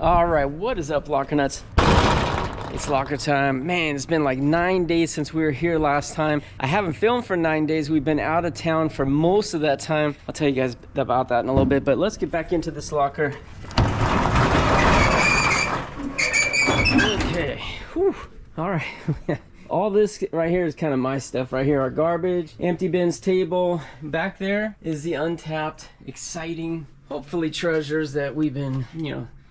All right, what is up, locker nuts? It's locker time. Man, it's been like 9 days since we were here last time. I haven't filmed for 9 days. We've been out of town for most of that time. I'll tell you guys about that in a little bit, but let's get back into this locker. Okay, whew. All right. All this right here is kind of my stuff right here. Our garbage, empty bins table. Back there is the untapped, exciting, hopefully treasures that we've been,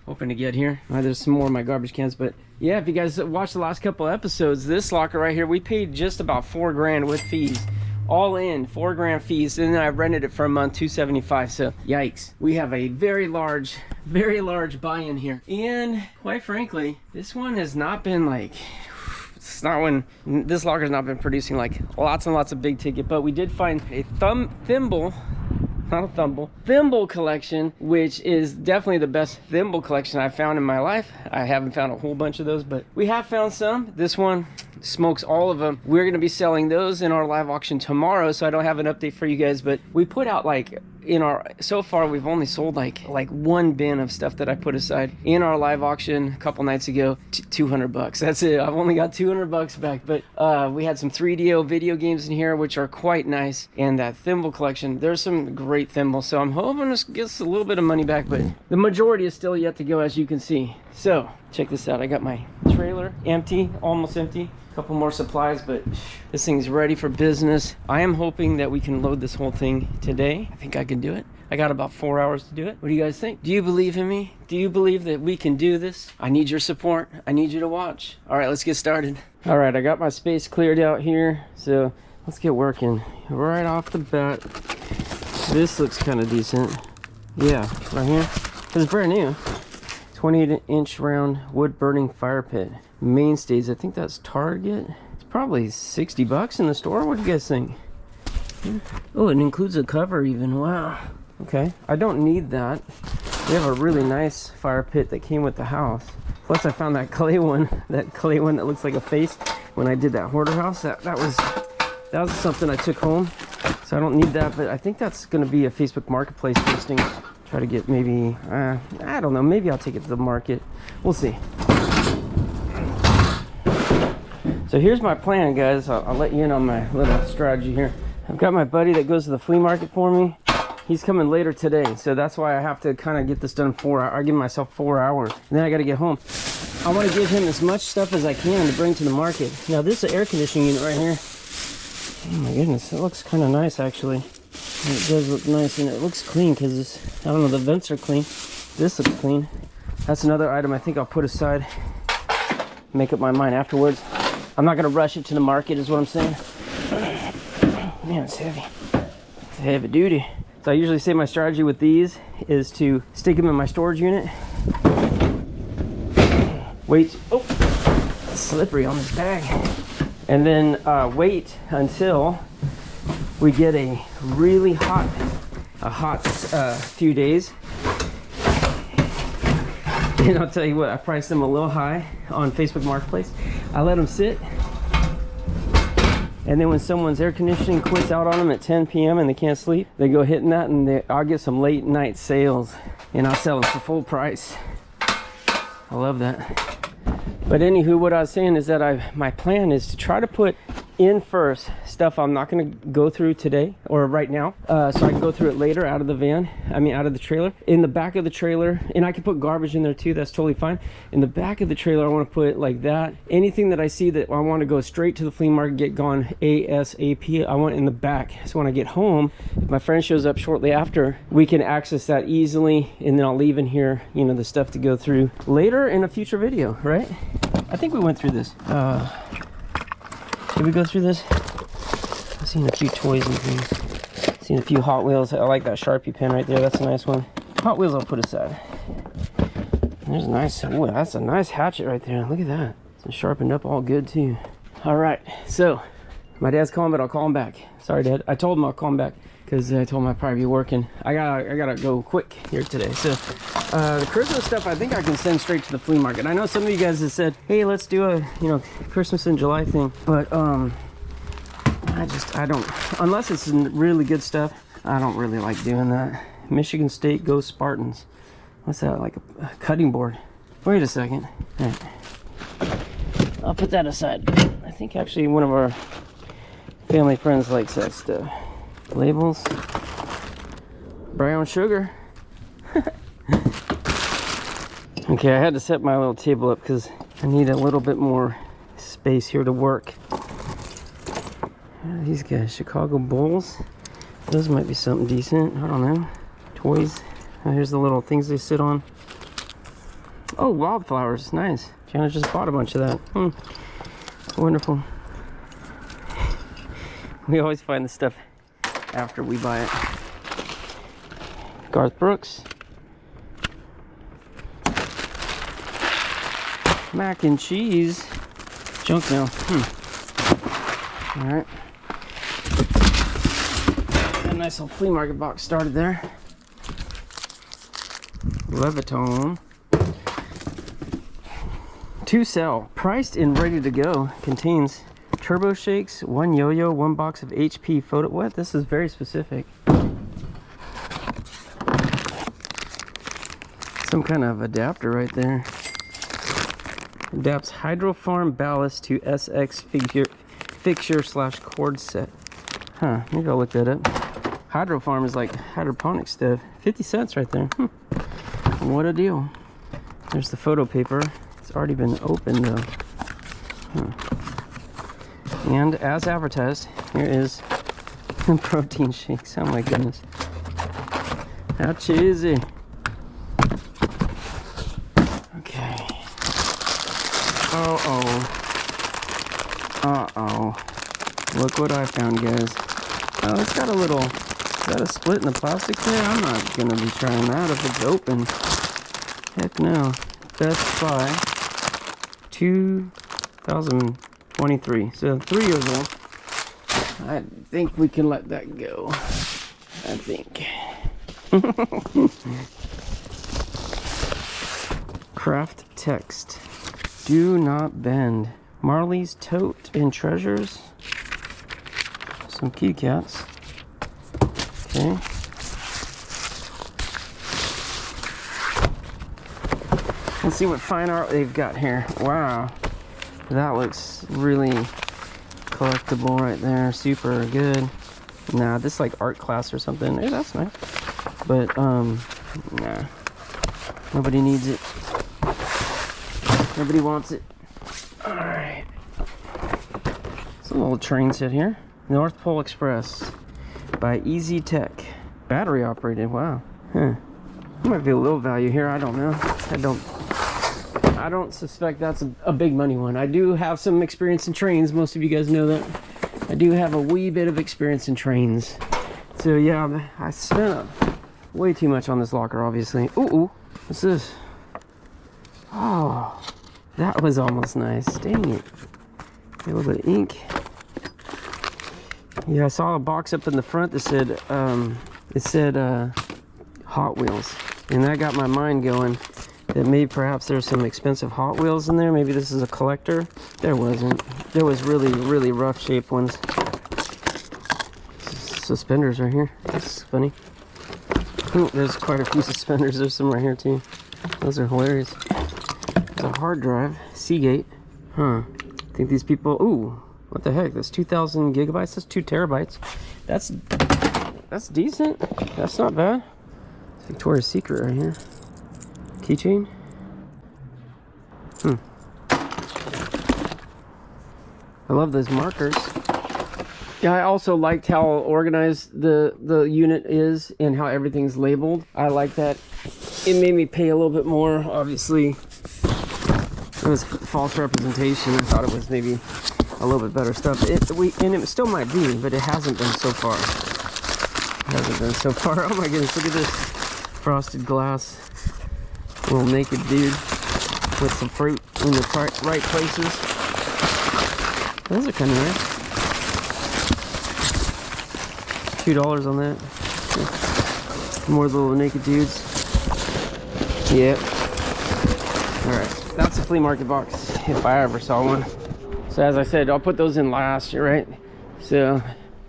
hoping to get here. There's some more of my garbage cans, but yeah, if you guys watched the last couple episodes, this locker right here, we paid just about $4 grand with fees. All in, $4 grand fees, and then I rented it for a month, $275. So yikes. We have a very large buy-in here. And quite frankly, this one has not been like, this locker's not been producing like lots and lots of big ticket, but we did find a thimble collection, which is definitely the best thimble collection I've found in my life. I haven't found a whole bunch of those, but we have found some. This one smokes all of them. We're going to be selling those in our live auction tomorrow, so I don't have an update for you guys, but we put out like so far we've only sold like one bin of stuff that I put aside in our live auction a couple nights ago. $200. That's it. I've only got $200 back, but we had some 3DO video games in here, which are quite nice, and that thimble collection, there's some great thimbles, so I'm hoping to get us a little bit of money back, but the majority is still yet to go, as you can see. So check this out. I got my trailer empty, almost empty. Couple more supplies, but this thing's ready for business. I am hoping that we can load this whole thing today. I think I can do it. I got about 4 hours to do it. What do you guys think? Do you believe in me? Do you believe that we can do this? I need your support. I need you to watch. All right, let's get started. All right, I got my space cleared out here, so let's get working. Right off the bat, this looks kind of decent. Yeah, right here. It's brand new. 28-inch round wood burning fire pit. Mainstays, I think that's Target. It's probably $60 in the store. What do you guys think? Oh, it includes a cover even. Wow. Okay, I don't need that. We have a really nice fire pit that came with the house. Plus I found that clay one that looks like a face when I did that hoarder house. That was something I took home. So I don't need that, but I think that's going to be a Facebook Marketplace listing. Try to get maybe, I don't know, maybe I'll take it to the market. We'll see. So here's my plan, guys. I'll let you in on my little strategy here. I've got my buddy that goes to the flea market for me. He's coming later today, so that's why I have to kind of get this done in 4 hours. I give myself 4 hours, and then I got to get home. I want to give him as much stuff as I can to bring to the market. Now this is an air conditioning unit right here. Oh my goodness, it looks kind of nice actually. And it does look nice, and it looks clean because I don't know, the vents are clean. This looks clean. That's another item I think I'll put aside. Make up my mind afterwards. I'm not gonna rush it to the market, is what I'm saying. Man, it's heavy. It's heavy duty. So I usually say my strategy with these is to stick them in my storage unit. Wait, oh, it's slippery on this bag. And then wait until we get a really hot, few days. And I'll tell you what, I priced them a little high on Facebook Marketplace. I let them sit, and then when someone's air conditioning quits out on them at 10 p.m. and they can't sleep, they go hitting that, and I'll get some late night sales, and I'll sell them for full price. I love that. But anywho, what I was saying is that my plan is to try to put in first stuff I'm not going to go through today or right now, so I can go through it later out of the van, out of the trailer. In the back of the trailer, and I can put garbage in there too, that's totally fine. In the back of the trailer, I want to put like that. Anything that I see that I want to go straight to the flea market, get gone ASAP, I want it in the back. So when I get home, if my friend shows up shortly after, we can access that easily, and then I'll leave in here, the stuff to go through later in a future video, right? I think we went through this. Did we go through this? I've seen a few toys and things. Seen a few Hot Wheels. I like that Sharpie pen right there. That's a nice one. Hot Wheels I'll put aside. There's a nice, ooh, that's a nice hatchet right there. Look at that. It's sharpened up all good too. All right, so my dad's calling, but I'll call him back. Sorry, Dad. I told him I'll call him back because I told him I'd probably be working. I gotta go quick here today. So the Christmas stuff I think I can send straight to the flea market. I know some of you guys have said, hey, let's do a Christmas in July thing, but I don't, unless it's really good stuff, I don't really like doing that. Michigan State Go Spartans. What's that, like a cutting board? Wait a second. All right. I'll put that aside. I think actually one of our family friends likes that stuff. Labels. Brown sugar. Okay, I had to set my little table up because I need a little bit more space here to work. These guys, Chicago Bulls. Those might be something decent. I don't know. Toys. Oh, here's the little things they sit on. Oh, wildflowers. Nice. Jana just bought a bunch of that. Wonderful. We always find the stuff after we buy it. Garth Brooks. Mac and cheese. Junk mail. Alright. A nice little flea market box started there. Leviton. 2 cell. Priced and ready to go. Contains turbo shakes, 1 yo-yo, 1 box of HP photo. What? This is very specific. Some kind of adapter right there. Adapts Hydrofarm ballast to SX fixture / cord set. Huh, maybe I'll look that up. Hydrofarm is like hydroponic stuff. 50 cents right there. What a deal. There's the photo paper. It's already been opened though. And as advertised, here is protein shakes. Oh my goodness. How cheesy. Okay. Uh-oh. Look what I found, guys. Oh, it's got a little... Is that a split in the plastic there? I'm not gonna be trying that if it's open. Heck no. Best Buy 2023. So 3 years old. I think we can let that go. I think. Craft text. Do not bend. Marley's tote and treasures. Some kitty cats. Okay. Let's see what fine art they've got here. Wow. That looks really collectible right there. Super good. Nah, this is like art class or something. Hey, that's nice. But, nah. Nobody needs it. Nobody wants it. Alright. It's a little train set here. North Pole Express by Easy Tech. Battery operated, wow. Huh. There might be a little value here, I don't know. I don't suspect that's a big money one. I do have some experience in trains. Most of you guys know that. I do have a wee bit of experience in trains. So yeah, I spent way too much on this locker, obviously. Ooh, what's this? Oh, that was almost nice. Dang it. A little bit of ink. Yeah, I saw a box up in the front that said, Hot Wheels. And that got my mind going. That maybe perhaps there's some expensive Hot Wheels in there. Maybe this is a collector. There wasn't. There was really rough shaped ones. Suspenders right here. That's funny. Ooh, there's quite a few suspenders. There's some right here too. Those are hilarious. There's a hard drive. Seagate. Huh. I think these people... Ooh. What the heck? That's 2,000 gigabytes. That's 2 terabytes. That's decent. That's not bad. It's Victoria's Secret right here. Keychain. I love those markers. Yeah, I also liked how organized the unit is and how everything's labeled. I like that. It made me pay a little bit more. Obviously, it was false representation. I thought it was maybe a little bit better stuff. And it still might be, but it hasn't been so far. It hasn't been so far. Oh my goodness, look at this frosted glass. Little naked dude with some fruit in the right places. Those are kind of nice. $2 on that. More little naked dudes. Yep. Alright, that's a flea market box if I ever saw one. So as I said, I'll put those in last, right? So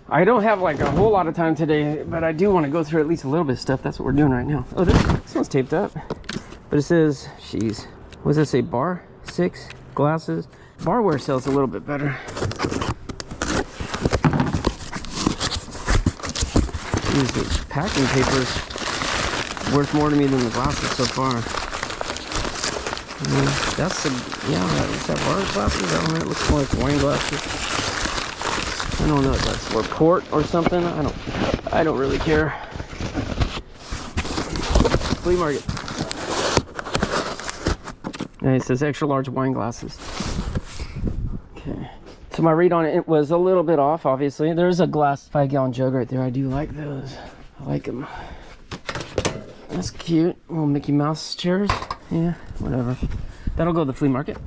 I don't have like a whole lot of time today, but I do want to go through at least a little bit of stuff. That's what we're doing right now. Oh, this one's taped up. But it says, jeez, What does that say? Bar 6 glasses. Barware sells a little bit better. These packing papers worth more to me than the glasses so far. That's the, yeah, is that bar glasses? I don't know, it looks more like wine glasses. I don't know if that's or port or something. I don't really care. Flea market. And it says extra large wine glasses. Okay. So my read on it was a little bit off, obviously. There's a glass 5-gallon jug right there. I do like those. I like them. That's cute. Little Mickey Mouse chairs. Yeah, whatever. That'll go to the flea market.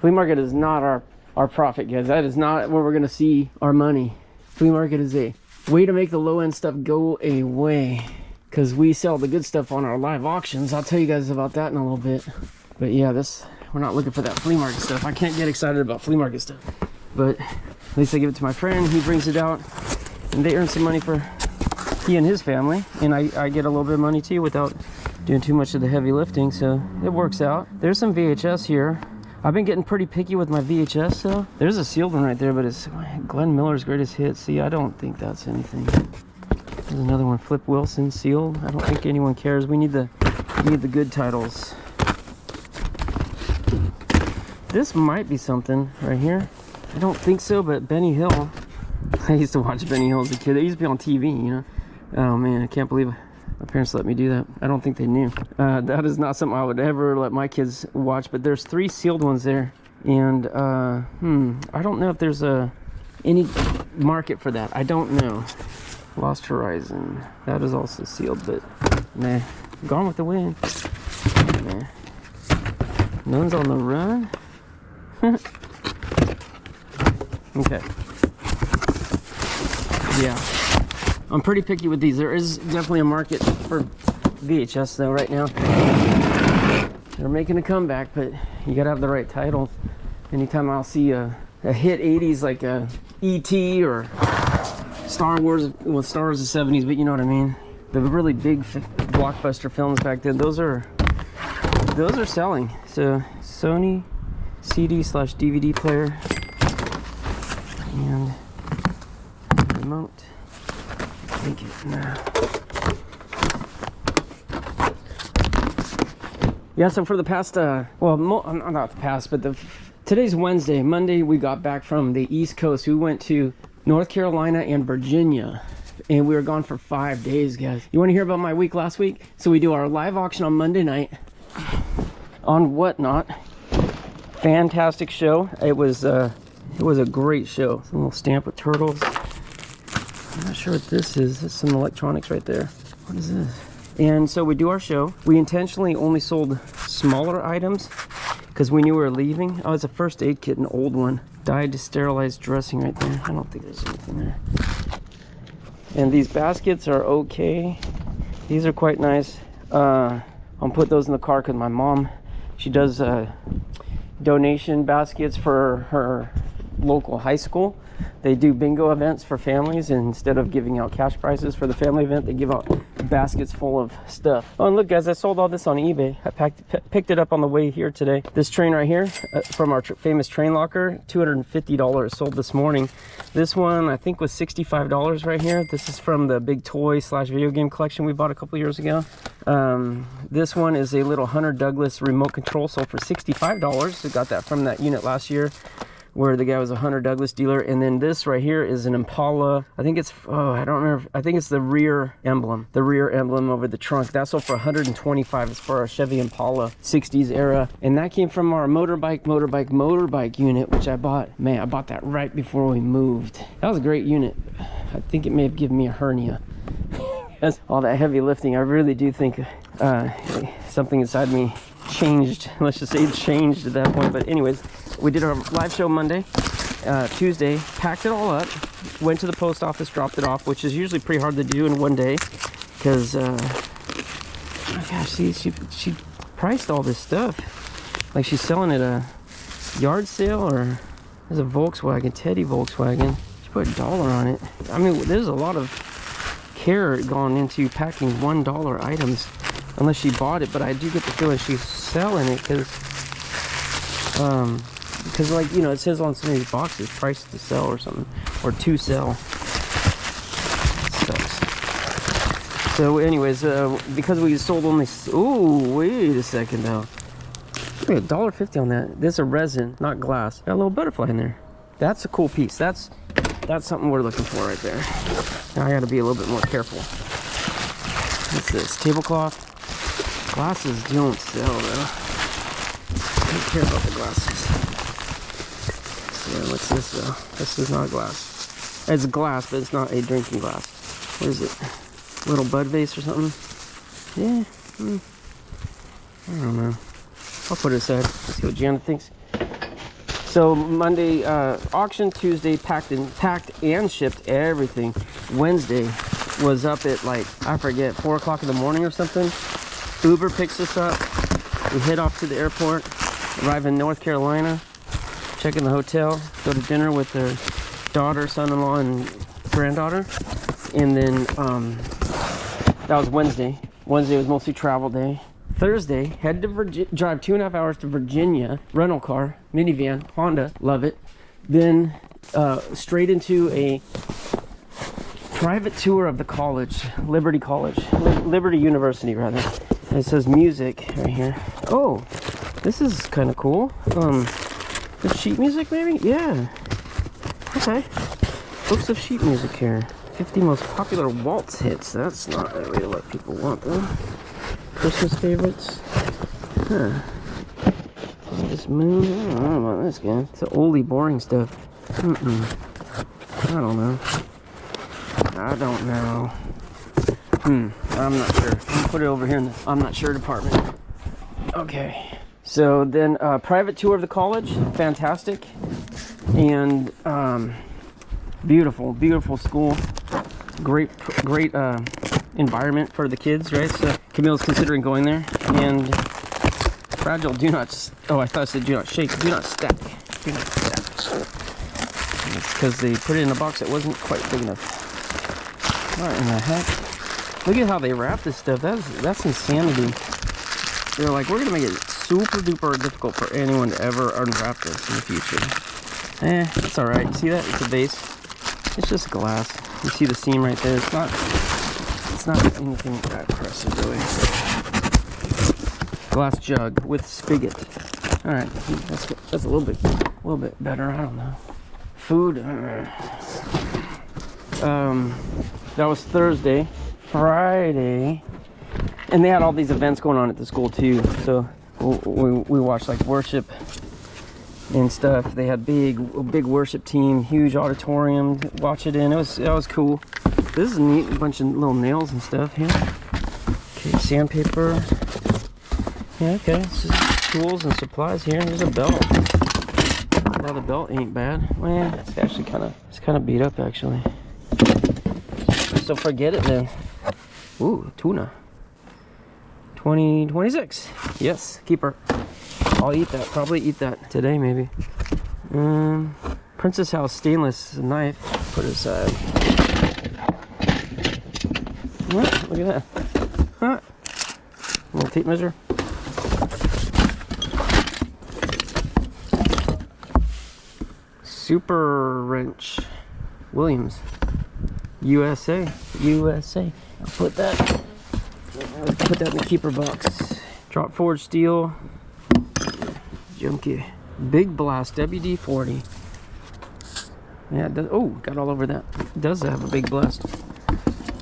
Flea market is not our profit, guys. That is not where we're going to see our money. Flea market is a way to make the low-end stuff go away. Because we sell the good stuff on our live auctions. I'll tell you guys about that in a little bit. But yeah, we're not looking for that flea market stuff. I can't get excited about flea market stuff. But at least I give it to my friend. He brings it out. And they earn some money for he and his family. And I get a little bit of money too without doing too much of the heavy lifting. So it works out. There's some VHS here. I've been getting pretty picky with my VHS though. There's a sealed one right there, but it's Glenn Miller's Greatest Hits. See, I don't think that's anything. There's another one, Flip Wilson sealed. I don't think anyone cares. We need the good titles. This might be something right here. I don't think so, but Benny Hill. I used to watch Benny Hill as a kid. They used to be on TV, you know. Oh man, I can't believe my parents let me do that. I don't think they knew. That is not something I would ever let my kids watch, but there's 3 sealed ones there. And I don't know if there's any market for that. I don't know. Lost Horizon. That is also sealed, but nah. Gone with the Wind. Nah. Nuns on the Run. Okay. Yeah. I'm pretty picky with these. There is definitely a market for VHS though right now. They're making a comeback, but you gotta have the right titles. Anytime I'll see a hit 80s like a E.T. or Star Wars, well, Star Wars is 70s, but you know what I mean. The really big blockbuster films back then, those are selling. So Sony CD/DVD player and remote. Take it now. Yeah, so for the past, well, not the past, but today's Wednesday. Monday we got back from the East Coast. We went to North Carolina and Virginia, and we were gone for 5 days, guys. You want to hear about my week last week? So we do our live auction on Monday night on Whatnot. Fantastic show. It was a great show. Some little stamp with turtles. I'm not sure what this is. There's some electronics right there. What is this? And so we do our show. We intentionally only sold smaller items because we knew we were leaving. Oh, it's a first aid kit, an old one. Dyed to sterilized dressing right there. I don't think there's anything there. And these baskets are okay. These are quite nice. I'll put those in the car because my mom, she does donation baskets for her local high school. They do bingo events for families, and instead of giving out cash prizes for the family event, they give out baskets full of stuff. Oh, and look guys, I sold all this on eBay. I picked it up on the way here today. This train right here from our famous train locker, $250 sold this morning. This one I think was $65 right here. This is from the big toy/video game collection we bought a couple years ago. This one is a little Hunter Douglas remote control, sold for $65. We got that from that unit last year where the guy was a Hunter Douglas dealer. And then this right here is an Impala. I think it's, oh, I don't remember. I think it's the rear emblem over the trunk. That sold for $125. It's for a Chevy Impala 60s era. And that came from our motorbike unit, which I bought. Man, I bought that right before we moved. That was a great unit. I think it may have given me a hernia. That's all that heavy lifting. I really do think something inside me changed. Let's just say it changed at that point. But anyways, we did our live show Monday. Tuesday, packed it all up, went to the post office, dropped it off, which is usually pretty hard to do in one day because oh gosh, see, she priced all this stuff like she's selling at a yard sale, or there's a Volkswagen, Teddy Volkswagen. She put $1 on it. I mean, there's a lot of care gone into packing $1 items, unless she bought it, but I do get the feeling she's selling it because Because like, you know, it says on some of these boxes, price to sell or something, or to sell. Sucks. So anyways, because we sold only, ooh, wait a second though. Look, $1.50 on that. This is a resin, not glass. Got a little butterfly in there. That's a cool piece. That's something we're looking for right there. Now I gotta be a little bit more careful. What's this? Tablecloth. Glasses don't sell though. I don't care about the glasses. So what's this though? This is not glass. It's glass, but it's not a drinking glass. What is it? Little bud vase or something? Yeah. I don't know. I'll put it aside. Let's see what Janet thinks. So Monday auction, Tuesday packed and shipped everything. Wednesday was up at like, I forget, 4 o'clock in the morning or something. Uber picks us up. We head off to the airport, arrive in North Carolina, check in the hotel, go to dinner with their daughter, son-in-law, and granddaughter. And then that was Wednesday. Wednesday was mostly travel day. Thursday, head to drive 2.5 hours to Virginia, rental car, minivan, Honda, love it. Then straight into a private tour of the college, Liberty University rather. And it says music right here. Oh, this is kind of cool. The sheet music maybe? Yeah. Okay. Books of sheet music here. 50 most popular waltz hits. That's not really what people want though. Christmas favorites. Huh. This moon. I don't know about this guy. It's the oldie boring stuff. I don't know. I'm not sure. I'll put it over here in the I'm not sure department. Okay. So then private tour of the college. Fantastic. And beautiful school. Great environment for the kids, right? So Camille's considering going there. And fragile, do not, oh, I thought it said do not shake, do not stack. Do not stack. And it's because they put it in a box that wasn't quite big enough. What in the heck? Look at how they wrap this stuff. That's insanity. They're like, we're gonna make it super duper difficult for anyone to ever unwrap this in the future. It's alright. You see that? It's a vase. It's just glass. You see the seam right there. It's not anything that impressive really. Glass jug with spigot. Alright, that's a little bit better. I don't know. Food. That was Thursday. Friday, and they had all these events going on at the school too. So we watched like worship and stuff. They had big worship team, huge auditorium. Watch it in. It was cool. This is neat. A bunch of little nails and stuff here. Okay, sandpaper. Yeah, okay. It's just tools and supplies here. There's a belt. Now the belt ain't bad. Well, it's actually kind of beat up actually. So forget it then. Ooh, tuna. 2026. Yes, keep her. I'll eat that. Probably eat that today, maybe. Princess House stainless knife. Put it aside. What? Look at that. Huh? Little tape measure. Super wrench. Williams. USA. I'll put that in the keeper box. Drop forward steel. Junky. Big blast. WD-40. Yeah, it does. Oh, got all over that. It does have a big blast.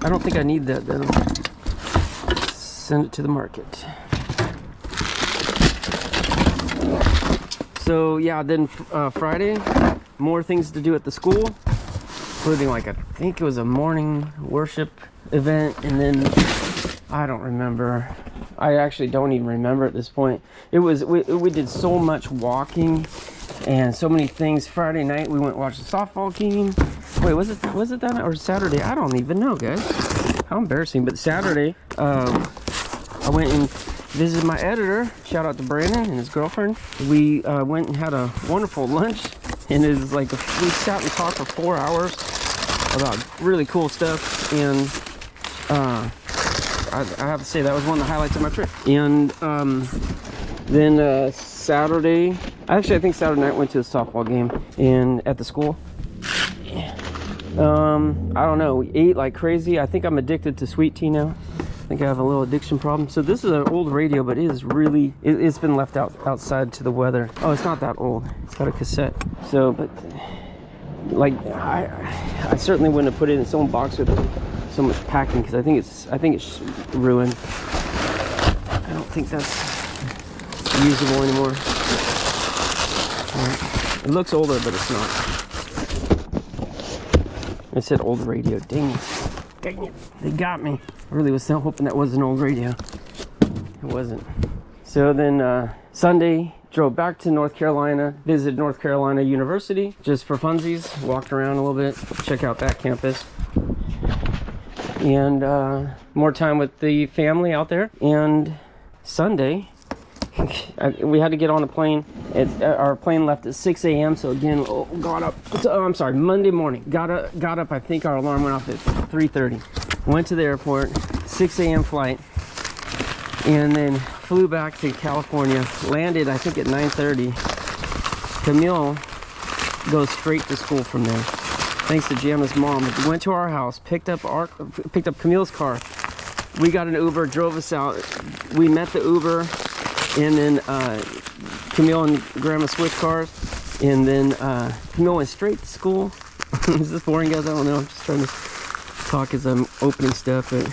I don't think I need that though. Send it to the market. So yeah, then Friday, more things to do at the school. Including like I think it was a morning worship event, and then I don't remember. I actually don't even remember at this point. It was we did so much walking and so many things. Friday night we went and watched the softball game. Wait, was it that night or Saturday? I don't even know, guys. How embarrassing. But Saturday, I went and visited my editor. Shout out to Brandon and his girlfriend. We went and had a wonderful lunch. And it was like, we sat and talked for 4 hours about really cool stuff. And I have to say that was one of the highlights of my trip. And then Saturday, Actually, I think Saturday night went to a softball game at the school. I don't know. We ate like crazy. I think I'm addicted to sweet tea now. I think I have a little addiction problem. So this is an old radio, but it is really, it's been left outside to the weather. Oh, it's not that old. It's got a cassette. So, but like I certainly wouldn't have put it in its own box with so much packing, because I think it's ruined. I don't think that's usable anymore. It looks older, but it's not. I said old radio. Dang it. Dang it. They got me. I really was hoping that was an old radio. It wasn't. So then Sunday, drove back to North Carolina, visited North Carolina University just for funsies, walked around a little bit, check out that campus. And more time with the family out there. And Sunday, we had to get on a plane. Our plane left at 6 a.m. So again, got up. I'm sorry, Monday morning. Got up. I think our alarm went off at 3:30. Went to the airport, 6 a.m. flight, and then flew back to California. Landed, I think, at 9:30. Camille goes straight to school from there. Thanks to Gianna's mom. We went to our house, picked up Camille's car. We got an Uber, drove us out. We met the Uber. And then Camille and Grandma switched cars, and then Camille went straight to school. Is this boring, guys? I don't know. I'm just trying to talk as I'm opening stuff, but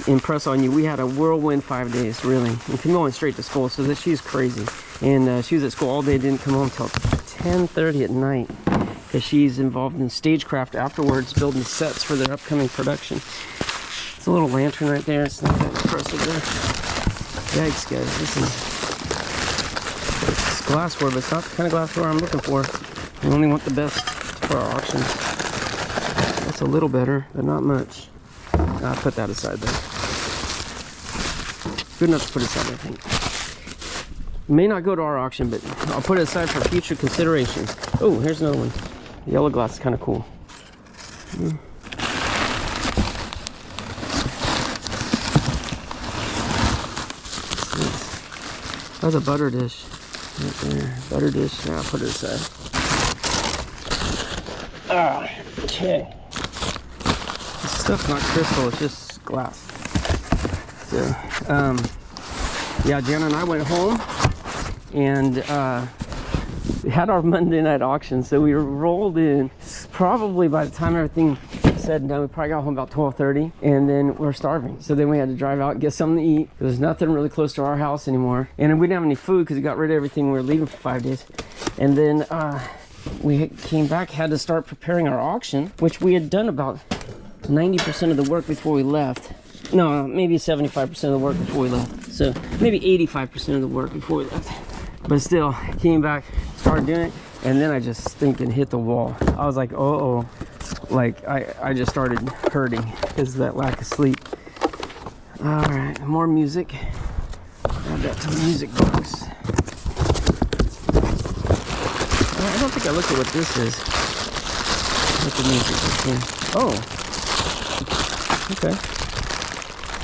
impress on you. We had a whirlwind 5 days, really. And Camille went straight to school, so that she's crazy. And she was at school all day, didn't come home until 10:30 at night, because she's involved in stagecraft afterwards, building sets for their upcoming production. It's a little lantern right there. It's not that impressive there. Yikes, guys, this is glassware, but it's not the kind of glassware I'm looking for. I only want the best for our auctions. That's a little better, but not much. I'll put that aside though. Good enough to put aside, I think. May not go to our auction, but I'll put it aside for future consideration. Oh, here's another one. The yellow glass is kind of cool. That's a butter dish right there. Butter dish. Yeah, I'll put it aside. Okay. This stuff's not crystal, it's just glass. So, yeah, Gianna and I went home and we had our Monday night auction. So we rolled in, probably by the time everything said and done, we probably got home about 12:30, and then we're starving. So then we had to drive out and get something to eat. There's nothing really close to our house anymore, and we didn't have any food because we got rid of everything. We were leaving for 5 days, and then we came back, had to start preparing our auction, which we had done about 90% of the work before we left. No, maybe 75% of the work before we left. So maybe 85% of the work before we left. But still, came back, started doing it, and then I just thinking hit the wall. I was like, oh. Like I just started hurting because of that lack of sleep. All right, more music. Add that to the music box. I don't think I looked at what this is. What the music is here. Oh, okay.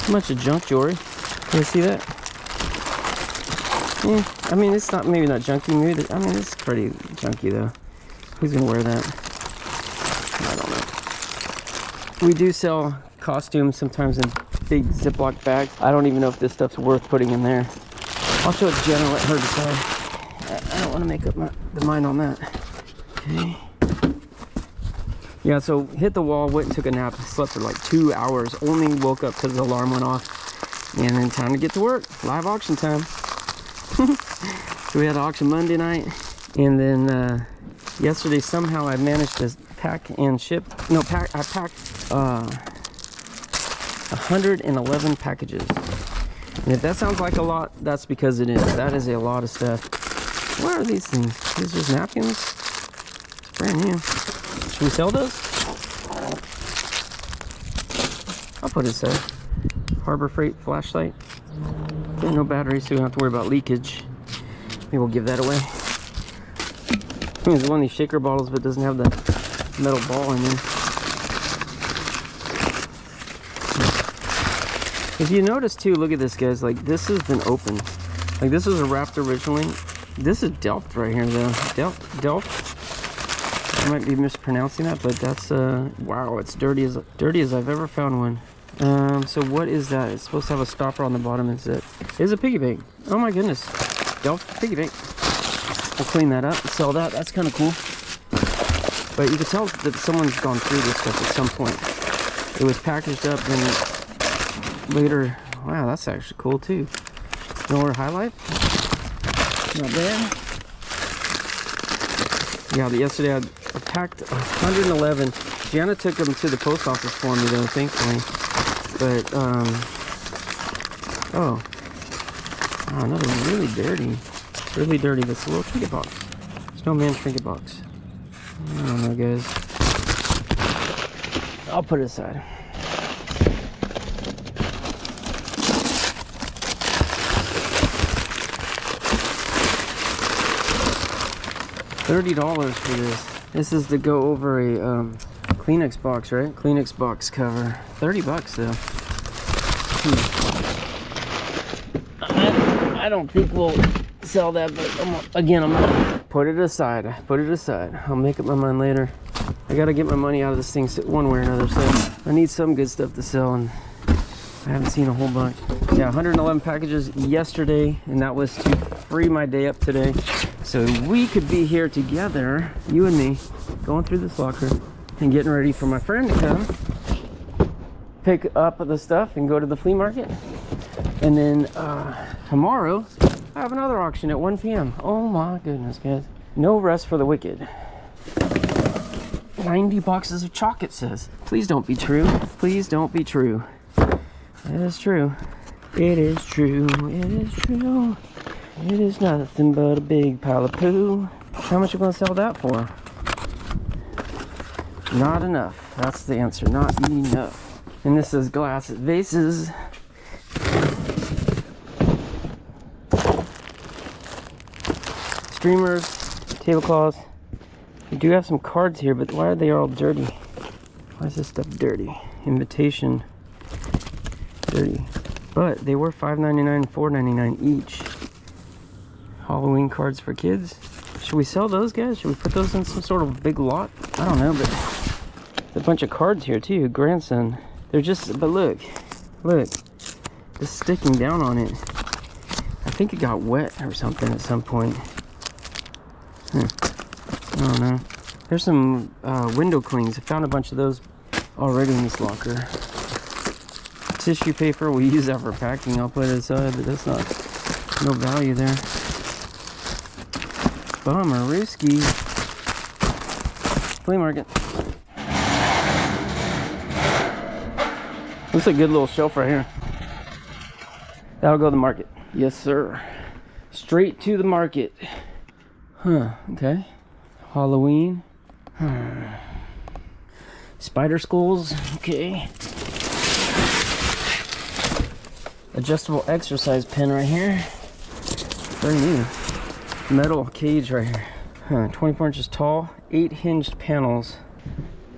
A bunch of junk jewelry. Can you see that? Yeah, I mean, it's not, maybe not junky. Maybe I mean, it's pretty junky though. Who's gonna wear that? I don't know. We do sell costumes sometimes in big Ziploc bags. I don't even know if this stuff's worth putting in there. I'll show it to Jenna, let her decide. I don't want to make up the mind on that. Okay. Yeah, so hit the wall, went and took a nap, slept for like 2 hours, only woke up because the alarm went off. And then time to get to work. Live auction time. So we had auction Monday night, and then yesterday somehow I managed to pack and ship. No, I packed 111 packages. And if that sounds like a lot, that's because it is. That is a lot of stuff. What are these things? These are just napkins? It's brand new. Should we sell those? I'll put it aside. Harbor Freight flashlight. Okay, no batteries, so we don't have to worry about leakage. Maybe we'll give that away. It's one of these shaker bottles, but doesn't have the metal ball in there. If you notice too, look at this, guys. Like, this has been opened. Like, this was wrapped originally, This is Delft right here, though. Delft. I might be mispronouncing that, but that's wow, it's dirty as I've ever found one. So what is that? It's supposed to have a stopper on the bottom. It's a piggy bank. Oh my goodness, Delft piggy bank. We'll clean that up and sell that. That's kind of cool. But you can tell that someone's gone through this stuff at some point. It was packaged up and later. Wow, that's actually cool too. Miller High Life. Not bad. Yeah, yesterday I packed 111. Jana took them to the post office for me though, thankfully. But oh, another really dirty, that's a little trinket box. Snowman trinket box. I don't know, guys. I'll put it aside. $30 for this. This is to go over a Kleenex box, right? Kleenex box cover. 30 bucks though. I don't think we'll sell that, but I'm gonna put it aside. I'll make up my mind later. I gotta get my money out of this thing one way or another, so I need some good stuff to sell, and I haven't seen a whole bunch. Yeah, 111 packages yesterday, and that was to free my day up today. So we could be here together, you and me, going through this locker and getting ready for my friend to come pick up the stuff and go to the flea market. And then tomorrow, I have another auction at 1 p.m. Oh my goodness, guys. No rest for the wicked. 90 boxes of chalk, it says. Please don't be true. Please don't be true. It is true. It is true. It is true. It is nothing but a big pile of poo. How much are you going to sell that for? Not enough. That's the answer. Not enough. And this is glass vases. Streamers, tablecloths. We do have some cards here, but why are they all dirty? Why is this stuff dirty? Invitation. Dirty. But they were $5.99 and $4.99 each. Halloween cards for kids. Should we sell those, guys? Should we put those in some sort of big lot? I don't know, but there's a bunch of cards here too. Grandson. They're just, but look, it's sticking down on it. I think it got wet or something at some point. I don't know. There's some window clings. I found a bunch of those already in this locker. Tissue paper, we use that for packing. I'll put it aside, but that's not, no value there. Bummer, risky. Flea market. Looks like a good little shelf right here. That'll go to the market. Yes, sir. Straight to the market. Huh, okay. Halloween. Spider skulls, okay. Adjustable exercise pen right here. Very new. Metal cage right here. 24 inches tall, 8 hinged panels.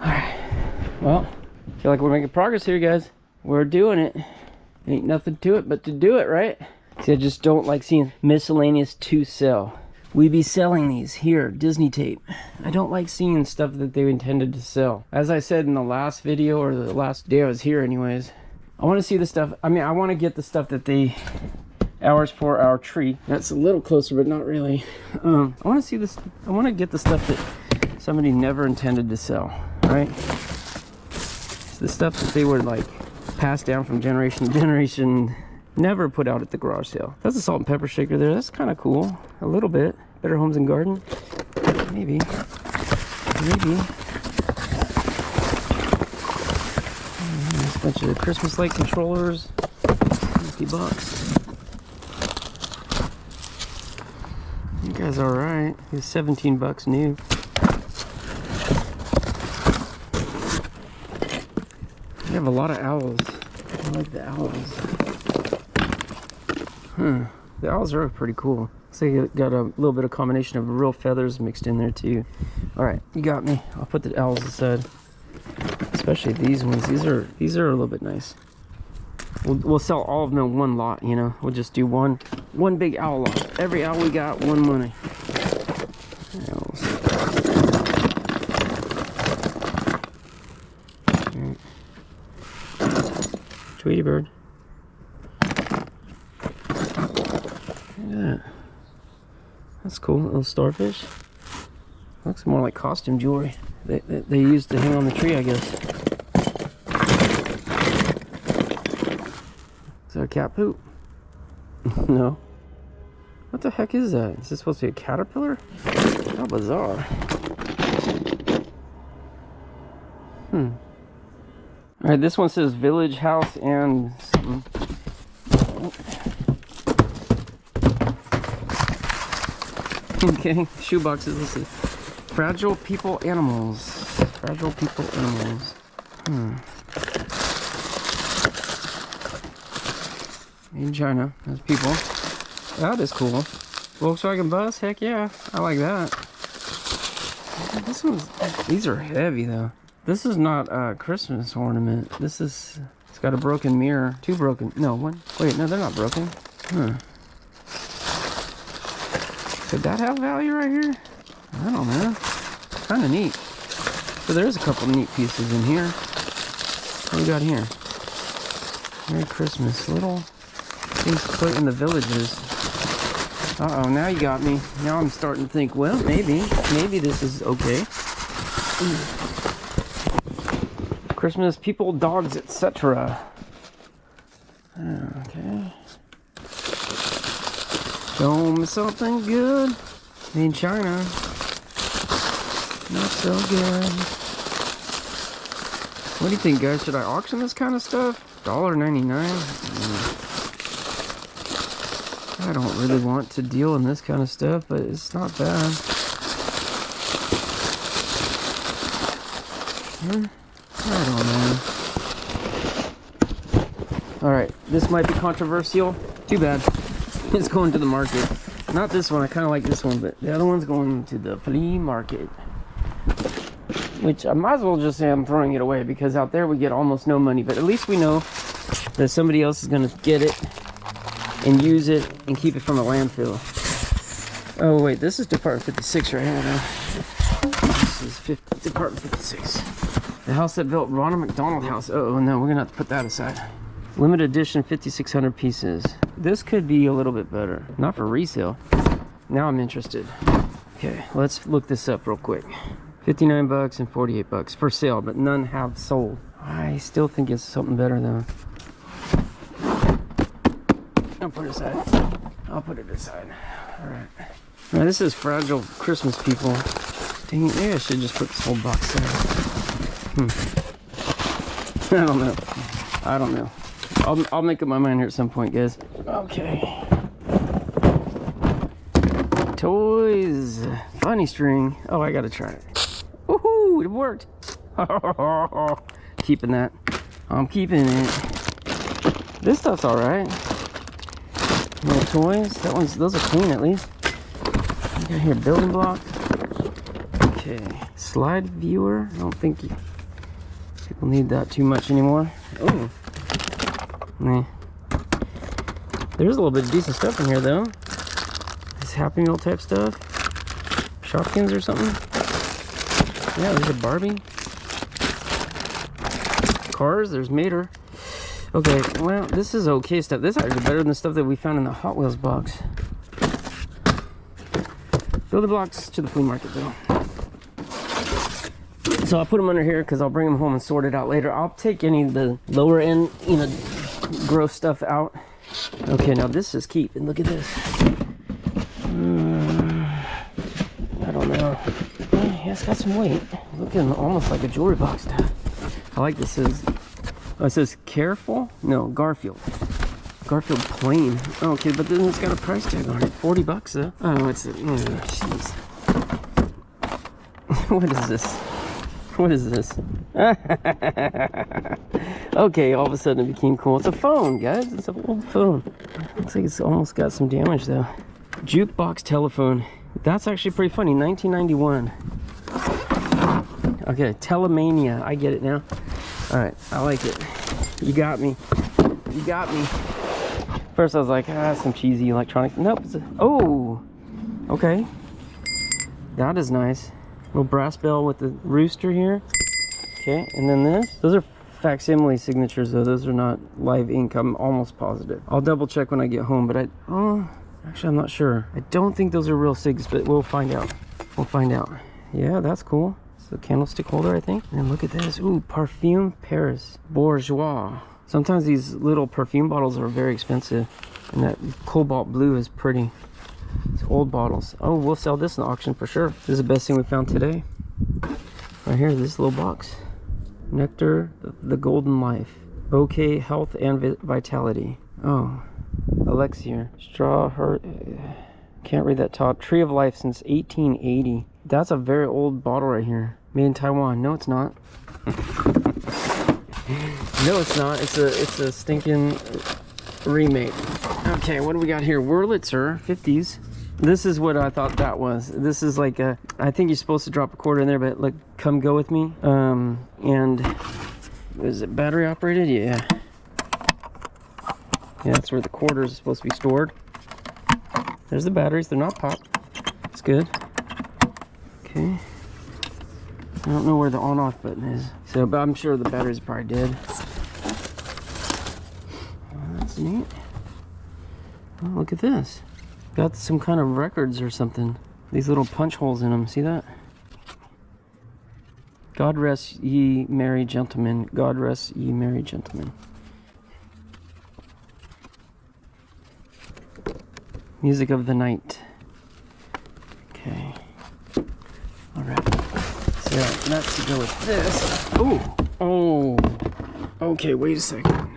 Alright. Well, I feel like we're making progress here, guys. We're doing it. Ain't nothing to it but to do it, right? See, I just don't like seeing miscellaneous to sell. We be selling these here, Disney tape. I don't like seeing stuff that they intended to sell. As I said in the last video, or the last day I was here anyways, I want to see the stuff. I mean, I want to get the stuff that they, ours for our tree. That's a little closer, but not really. I want to see this. I want to get the stuff that somebody never intended to sell, right? It's the stuff that they would like pass down from generation to generation, never put out at the garage sale. That's a salt and pepper shaker there. That's kind of cool. A little bit. Better Homes and Garden. Maybe. There's a bunch of Christmas light controllers. 50 bucks. You guys are alright. It's 17 bucks new. We have a lot of owls. I like the owls. The owls are pretty cool. So you got a little bit of combination of real feathers mixed in there too. Alright, you got me. I'll put the owls aside. Especially these ones. These are a little bit nice. We'll sell all of them in one lot, you know. We'll just do one big owl lot. Every owl we got, one money. Tweety bird. Look at that. That's cool. Little starfish. Looks more like costume jewelry. They used to hang on the tree, I guess. Is that a cat poop? No. What the heck is that? Is this supposed to be a caterpillar? How bizarre. Alright, this one says village house and something. Okay, shoe boxes. Let's see. Fragile people animals. Fragile people animals. Made in China. There's people. That is cool. Volkswagen bus. Heck yeah. I like that. This one's. These are heavy though. This is not a Christmas ornament. This is. It's got a broken mirror. Two broken. No, one. Wait, no, they're not broken. Could that have value right here? I don't know. Kind of neat. So there's a couple neat pieces in here. What do we got here? Merry Christmas. Little things to put in the villages. Uh-oh, now you got me. Now I'm starting to think, well, maybe this is okay. Christmas people, dogs, etc. Okay. Show me something good. Made in China. Not so good. What do you think, guys? Should I auction this kind of stuff? $1.99. I don't really want to deal in this kind of stuff, but it's not bad. I don't know. Alright, this might be controversial. Too bad. It's going to the market. Not this one, I kind of like this one, but the other one's going to the flea market. Which I might as well just say I'm throwing it away, because out there we get almost no money, but at least we know that somebody else is going to get it and use it and keep it from a landfill. Oh wait, this is Department 56 right here now. This is Department 56. The house that built Ronald McDonald House. Oh no, we're going to have to put that aside. Limited edition, 5,600 pieces. This could be a little bit better. Not for resale. Now I'm interested. Okay, let's look this up real quick. 59 bucks and 48 bucks for sale, but none have sold. I still think it's something better though. I'll put it aside. I'll put it aside. Alright. Now this is Fragile Christmas People. Dang it, maybe I should just put this whole box there. I don't know. I don't know. I'll make up my mind here at some point, guys. Okay. Toys. Funny string. Oh, I gotta try it. Woohoo! It worked. Keeping that. I'm keeping it. This stuff's alright. Little toys. Those are clean at least. I got here building blocks. Okay. Slide viewer. I don't think people need that too much anymore. Oh. Nah. There's a little bit of decent stuff in here though. This Happy Meal type stuff. Shopkins or something. Yeah, there's a Barbie. Cars, there's Mater. Okay, well, this is okay stuff. This is actually better than the stuff that we found in the Hot Wheels box. Building blocks to the flea market though. So I'll put them under here because I'll bring them home and sort it out later. I'll take any of the lower end, you know, gross stuff out. Okay, now this is keep, and look at this. I don't know. Yeah, it's got some weight. Looking almost like a jewelry box tag. I like this. It says careful. No, Garfield. Garfield plain. Okay, but then it's got a price tag on it. 40 bucks though. Oh, it's jeez. What is this? What is this? Okay, all of a sudden it became cool. It's a phone, guys. It's an old phone. Looks like it's almost got some damage though. Jukebox telephone. That's actually pretty funny. 1991. Okay, Telemania. I get it now. All right, I like it. You got me. You got me. First I was like, some cheesy electronic. Nope. Oh, okay. That is nice. Little brass bell with the rooster here. Okay, and then this. Those are facsimile signatures though. Those are not live ink. I'm almost positive. I'll double check when I get home, but actually I'm not sure. I don't think those are real sigs, but we'll find out. We'll find out. Yeah, that's cool. It's a candlestick holder, I think. And look at this. Ooh, Parfum Paris Bourgeois. Sometimes these little perfume bottles are very expensive. And that cobalt blue is pretty. It's old bottles. Oh, we'll sell this in the auction for sure. This is the best thing we found today. Right here, this little box. Nectar, the Golden Life. Bouquet, Health and Vitality. Oh, Elixir. Straw, Heart. Can't read that top. Tree of Life since 1880. That's a very old bottle right here. Made in Taiwan. No, it's not. No, it's not. It's a stinking remake. Okay, what do we got here? Wurlitzer 50s. This is what I thought that was. This is like a, I think you're supposed to drop a quarter in there, but like, come go with me. And is it battery operated? Yeah. Yeah, that's where the quarters are supposed to be stored. There's the batteries. They're not popped. It's good. Okay. I don't know where the on-off button is. So, but I'm sure the batteries are probably dead. Oh, that's neat. Oh, look at this. Got some kind of records or something. These little punch holes in them. See that? God rest ye merry gentlemen. God rest ye merry gentlemen. Music of the night. Okay. All right. So let's go with this. Oh. Okay, wait a second.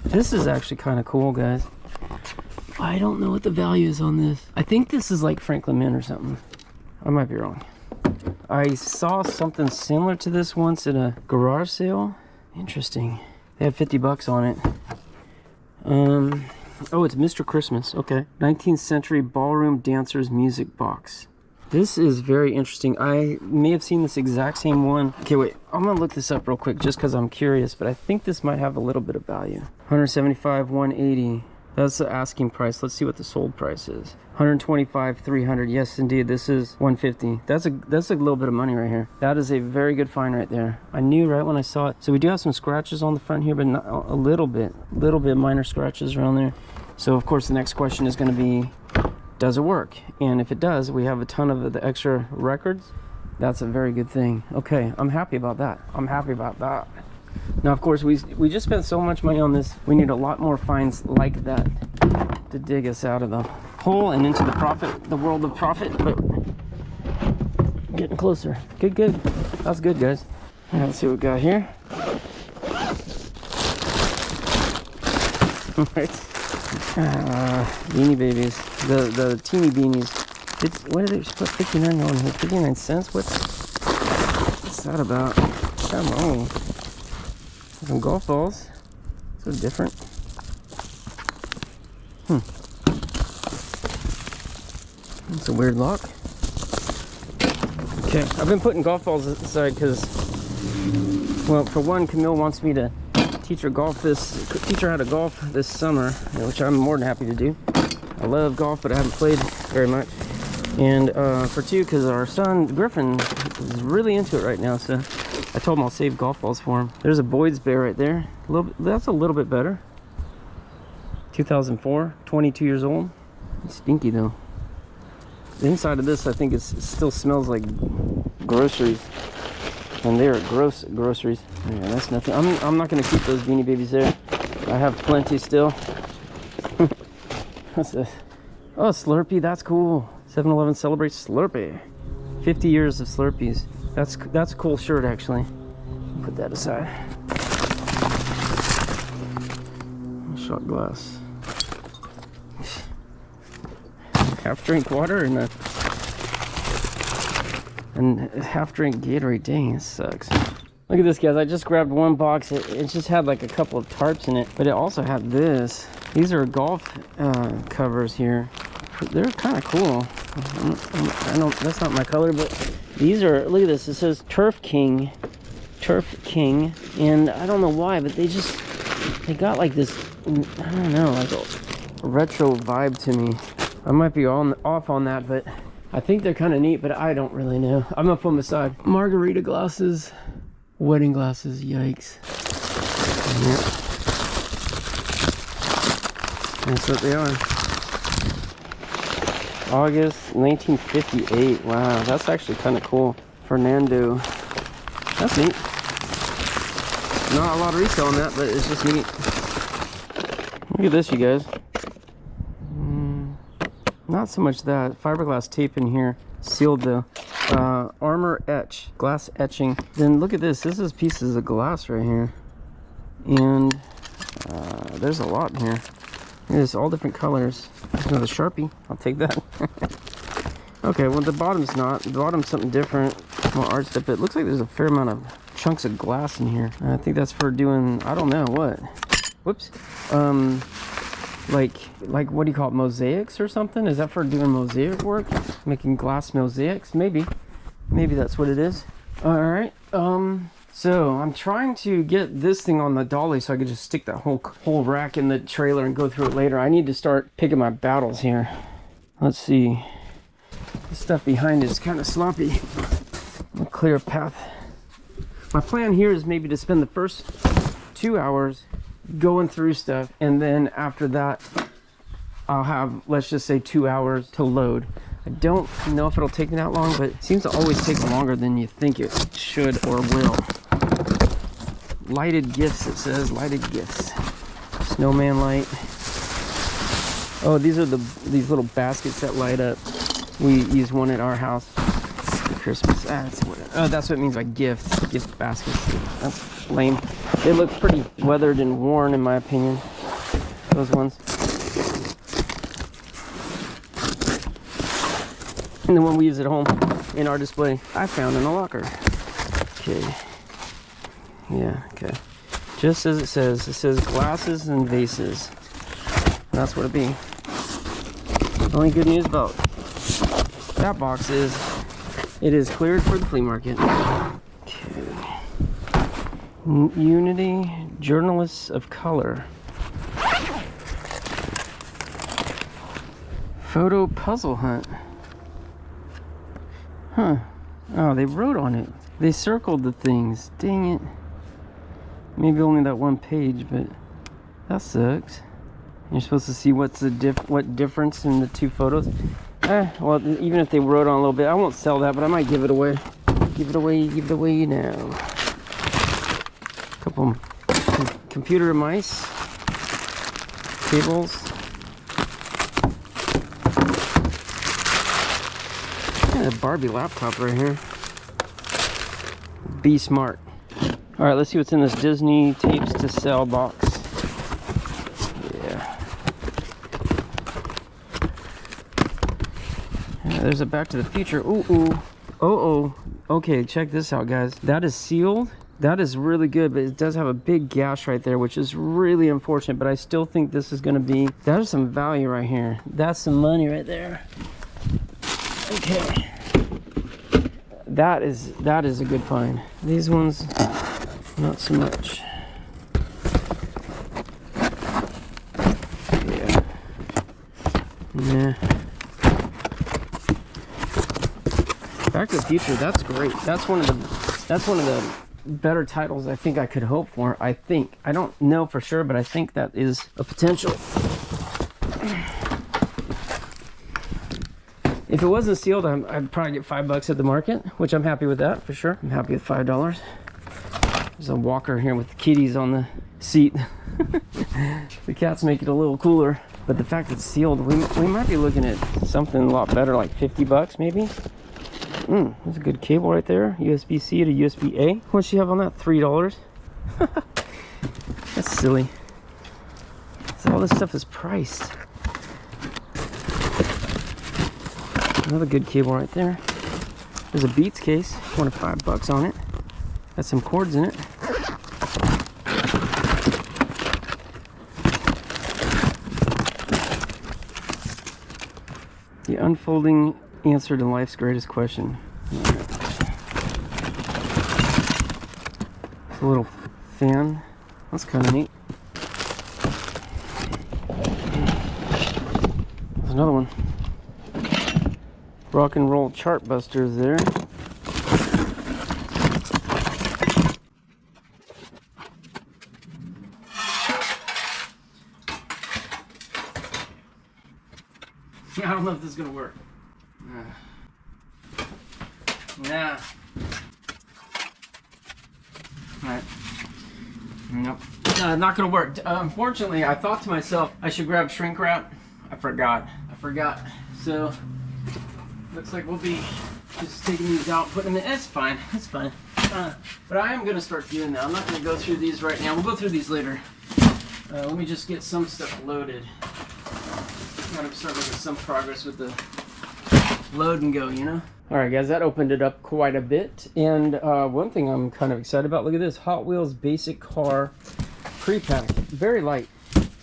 This is actually kind of cool, guys. I don't know what the value is on this. I think this is like Franklin Mint or something. I might be wrong. I saw something similar to this once at a garage sale. Interesting. They have 50 bucks on it. Oh, it's Mr. Christmas. Okay. 19th century ballroom dancers music box. This is very interesting. I may have seen this exact same one. Okay, wait. I'm gonna look this up real quick just because I'm curious, but I think this might have a little bit of value. 175, 180. That's the asking price. Let's see what the sold price is. 125, 300. Yes, indeed. This is 150. That's a little bit of money right here. That is a very good find right there. I knew right when I saw it. So we do have some scratches on the front here, but not a little bit minor scratches around there. So of course the next question is going to be, does it work? And if it does, we have a ton of the extra records. That's a very good thing. Okay, I'm happy about that. I'm happy about that. Now, of course, we just spent so much money on this. We need a lot more finds like that to dig us out of the hole and into the world of profit. But getting closer. Good. That's good, guys. All right, let's see what we got here. All right. Beanie Babies. The teeny beanies. What are they put 59 on here? 59 cents? What's that about? Come on. Some golf balls. So different. That's a weird lock. Okay, I've been putting golf balls aside because, well, for one, Camille wants me to teach her how to golf this summer, which I'm more than happy to do. I love golf, but I haven't played very much. And for two, because our son Griffin is really into it right now, so I told him I'll save golf balls for him. There's a Boyd's Bear right there. That's a little bit better. 2004, 22 years old. It's stinky though. The inside of this, I think, it still smells like groceries, and they're gross groceries. Yeah, that's nothing. I'm not gonna keep those Beanie Babies there. I have plenty still. What's this? Oh, Slurpee. That's cool. 7-Eleven celebrates Slurpee. 50 years of Slurpees. That's a cool shirt, actually. Put that aside. Shot glass. Half drink water and half drink Gatorade. Dang, this sucks. Look at this, guys. I just grabbed one box. It just had like a couple of tarps in it, but it also had this. These are golf covers here. They're kind of cool. I don't. That's not my color, but these are. Look at this. It says Turf King, and I don't know why, but they just They got like this, I don't know, like a retro vibe to me. I might be off on that, but I think they're kind of neat, but I don't really know. I'm gonna put them aside. Margarita glasses, wedding glasses, yikes. Yep. That's what they are. August 1958. Wow, that's actually kind of cool. Fernando. That's neat. Not a lot of resale on that, but it's just neat. Look at this, you guys. Not so much that. Fiberglass tape in here. Sealed though. Armor etch. Glass etching. Then look at this. This is pieces of glass right here. And there's a lot in here. There's all different colors. There's another Sharpie. I'll take that. Okay, well the bottom's not. The bottom's something different. More art stuff. It looks like there's a fair amount of chunks of glass in here. I think that's for doing, I don't know what. Whoops. Like what do you call it? Mosaics or something? Is that for doing mosaic work? Making glass mosaics? Maybe. Maybe that's what it is. All right. So I'm trying to get this thing on the dolly so I could just stick that whole rack in the trailer and go through it later. I need to start picking my battles here. Let's see. The stuff behind is kind of sloppy. A clear path. My plan here is maybe to spend the first 2 hours going through stuff, and then after that I'll have, let's just say, 2 hours to load. I don't know if it'll take me that long, but it seems to always take longer than you think it should or will. Lighted gifts, it says. Lighted gifts. Snowman light. Oh, these are these little baskets that light up. We use one at our house for Christmas. That's what it means by gift. Gift baskets. That's lame. They look pretty weathered and worn in my opinion. Those ones. And the one we use at home in our display, I found in a locker. Okay. Yeah, okay. Just as it says glasses and vases. And that's what it be. The only good news about that box is it is cleared for the flea market. Okay. Unity Journalists of Color. Photo puzzle hunt. Huh. Oh, they wrote on it. They circled the things. Dang it. Maybe only that one page, but that sucks. You're supposed to see what's what difference in the two photos. Well, even if they wrote on a little bit, I won't sell that, but I might give it away. Give it away now. Couple computer mice. Tables. A Barbie laptop right here. Be smart. All right, let's see what's in this Disney tapes to sell box. Yeah. There's a Back to the Future. Ooh. Oh. Okay, check this out, guys. That is sealed. That is really good, but it does have a big gash right there, which is really unfortunate, but I still think this is going to be, that is some value right here. That's some money right there. Okay. That is a good find. These ones, not so much. Yeah. Nah. Back to the Future, that's great. That's one of the better titles I think I could hope for. I don't know for sure, but I think that is a potential. If it wasn't sealed, I'd probably get $5 at the market, which I'm happy with that for sure. I'm happy with $5. There's a walker here with the kitties on the seat. The cats make it a little cooler, but the fact it's sealed, we might be looking at something a lot better, like $50 maybe. There's a good cable right there. USB-C to USB-A. What's she have on that? $3. That's silly. So all this stuff is priced. Another good cable right there. There's a Beats case. $25 on it. Got some cords in it. The unfolding answer to life's greatest question. It's a little fan. That's kind of neat. another one. Rock and roll chart busters there. I don't know if this is gonna work. Nah. Alright. Nope. Not gonna work. Unfortunately, I thought to myself I should grab shrink wrap. I forgot. So looks like we'll be just taking these out, putting them in. It's fine. It's fine. But I am gonna start doing that. I'm not gonna go through these right now. We'll go through these later. Let me just get some stuff loaded. Gotta start making some progress with the load and go, you know? Alright guys, that opened it up quite a bit. And one thing I'm kind of excited about, look at this, Hot Wheels basic car pre-pack. Very light.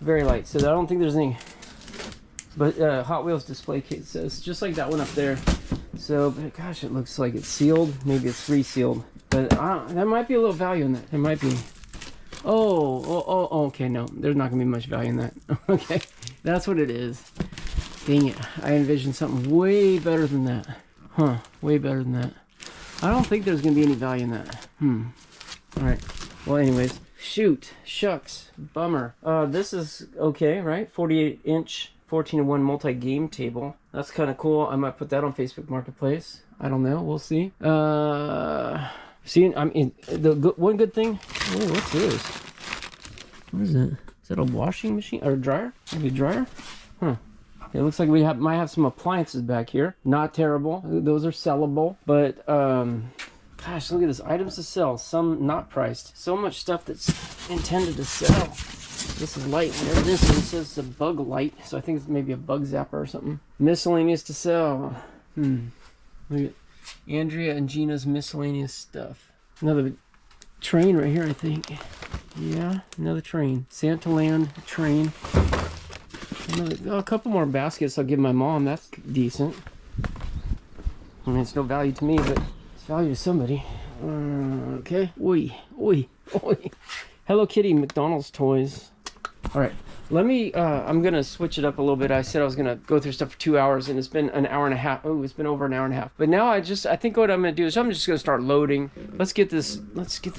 Very light. So I don't think there's any, but Hot Wheels display case says just like that one up there. So, but gosh, it looks like it's sealed. Maybe it's resealed. But there might be a little value in that. There might be. Oh, okay, no. There's not going to be much value in that. Okay, that's what it is. Dang it. I envisioned something way better than that. Huh, way better than that. I don't think there's going to be any value in that. Alright. Well, anyways. Shoot. Shucks. Bummer. This is okay, right? 48-inch, 14-in-1 multi-game table. That's kind of cool. I might put that on Facebook Marketplace. I don't know. We'll see. See, I mean, one good thing. Oh, what's this? What is it? Is that a washing machine or a dryer? Maybe a dryer? Huh. It looks like we might have some appliances back here. Not terrible. Those are sellable. But, gosh, look at this. Items to sell. Some not priced. So much stuff that's intended to sell. This is light. Whatever this is, it says it's a bug light. So I think it's maybe a bug zapper or something. Miscellaneous to sell. Look at Andrea and Gina's miscellaneous stuff. Another train right here, I think. Yeah, another train. Santaland train. A couple more baskets I'll give my mom. That's decent. I mean, it's no value to me, but it's value to somebody. Okay. Oi. Hello Kitty McDonald's toys. All right. Let me, I'm going to switch it up a little bit. I said I was going to go through stuff for 2 hours, and it's been an hour and a half. Oh, it's been over an hour and a half. But now I think what I'm going to do is I'm just going to start loading. Let's get this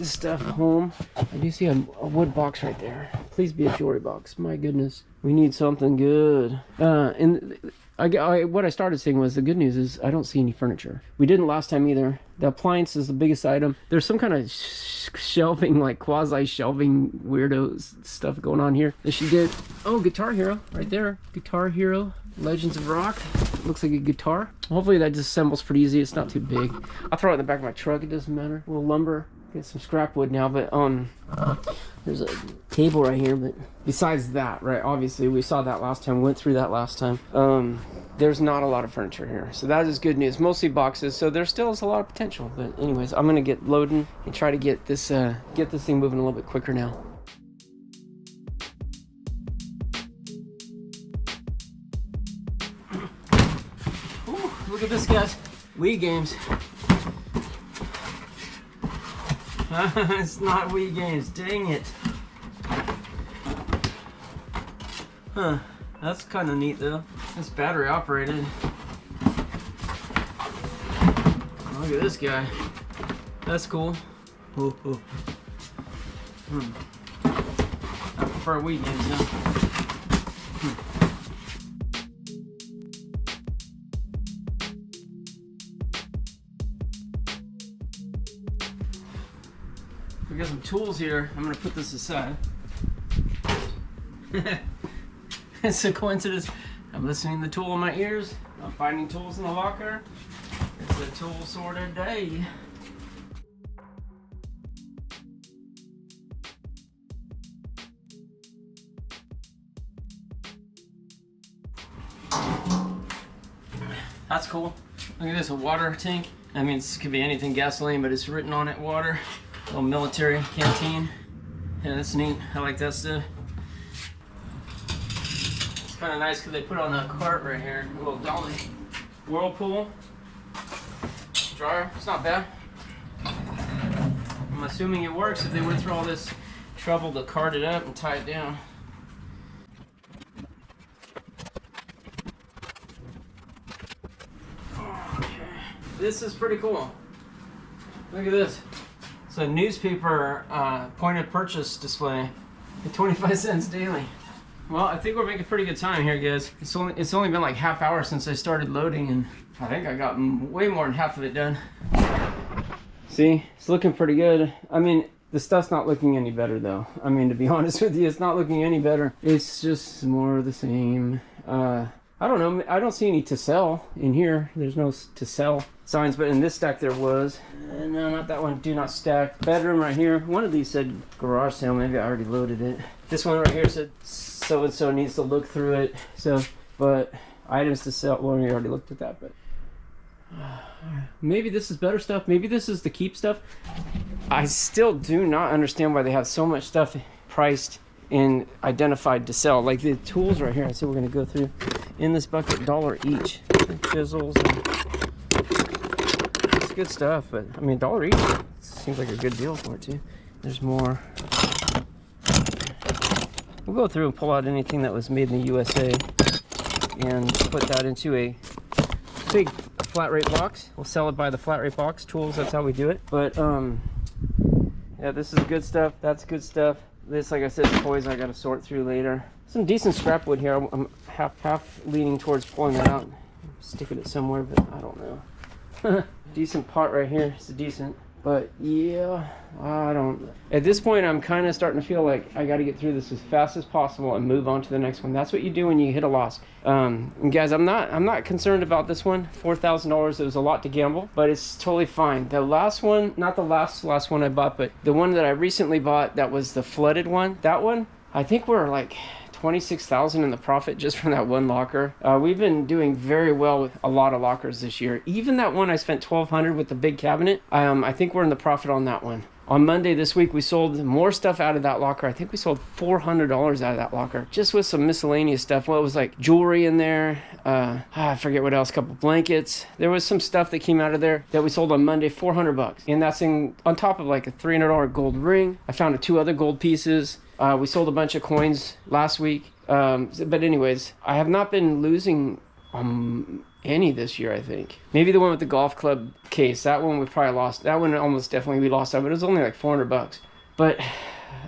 stuff home. I do see a wood box right there. Please be a jewelry box. My goodness. We need something good. And what I started saying was the good news is I don't see any furniture. We didn't last time either. The appliance is the biggest item. There's some kind of shelving, like quasi-shelving weirdo stuff going on here that she did. Oh, Guitar Hero right there. Guitar Hero, Legends of Rock. Looks like a guitar. Hopefully that disassembles pretty easy. It's not too big. I'll throw it in the back of my truck. It doesn't matter. A little lumber. Get some scrap wood now, but there's a table right here. But besides that, right, obviously we saw that last time, went through that last time. There's not a lot of furniture here, so that is good news. Mostly boxes, so there still is a lot of potential. But anyways, I'm gonna get loading and try to get this thing moving a little bit quicker now. Ooh, look at this, guys. Wii games. It's not Wii games, dang it. Huh, that's kind of neat though. It's battery operated. Look at this guy. That's cool. Ooh. I prefer Wii games now. We got some tools here. I'm gonna put this aside. It's a coincidence. I'm listening to the tool in my ears. I'm finding tools in the locker. It's a tool sorter day. That's cool. Look at this, a water tank. I mean, this could be anything, gasoline, but it's written on it water. Little military canteen. Yeah, that's neat. I like that stuff. It's kind of nice because they put it on a cart right here. A little dolly. Whirlpool. Dryer. It's not bad. I'm assuming it works if they went through all this trouble to cart it up and tie it down. this is pretty cool. Look at this. It's a newspaper point of purchase display at 25 cents daily. Well, I think we're making pretty good time here, guys. It's only been like half hour since I started loading, and I think I got way more than half of it done. See, it's looking pretty good. I mean, the stuff's not looking any better though. I mean, to be honest with you, it's not looking any better. It's just more of the same. I don't know. I don't see any to sell in here. There's no to sell signs, but in this stack there was. No, not that one. Do not stack. Bedroom right here. One of these said garage sale. Maybe I already loaded it. This one right here said so and so needs to look through it. So, but items to sell. Well, we already looked at that, but maybe this is better stuff. Maybe this is the keep stuff. I still do not understand why they have so much stuff priced and identified to sell. Like the tools right here. I see we're gonna go through in this bucket, $1 each. Chisels. It's good stuff, but I mean, $1 each seems like a good deal for it too. There's more. We'll go through and pull out anything that was made in the USA and put that into a big flat rate box. We'll sell it by the flat rate box. Tools, that's how we do it. But yeah, this is good stuff. That's good stuff. This, like I said, toys I gotta sort through later. Some decent scrap wood here. I'm half leaning towards pulling that out, sticking it somewhere, but I don't know. Decent pot right here. It's decent, but yeah, I don't. At this point, I'm kind of starting to feel like I got to get through this as fast as possible and move on to the next one. That's what you do when you hit a loss. And guys, I'm not concerned about this one. $4,000. It was a lot to gamble, but it's totally fine. The last one, not the last one I bought, but the one that I recently bought, that was the flooded one. That one, I think we're like 26,000 in the profit just from that one locker. We've been doing very well with a lot of lockers this year. Even that one I spent $1,200 with the big cabinet. I think we're in the profit on that one. On Monday this week, we sold more stuff out of that locker. I think we sold $400 out of that locker, just with some miscellaneous stuff. Well, it was like jewelry in there. I forget what else, a couple blankets. There was some stuff that came out of there that we sold on Monday, $400. And that's on top of like a $300 gold ring. I found 2 other gold pieces. We sold a bunch of coins last week. But anyways, I have not been losing any this year, I think. Maybe the one with the golf club case. That one we probably lost. That one almost definitely we lost out, but it was only like $400. But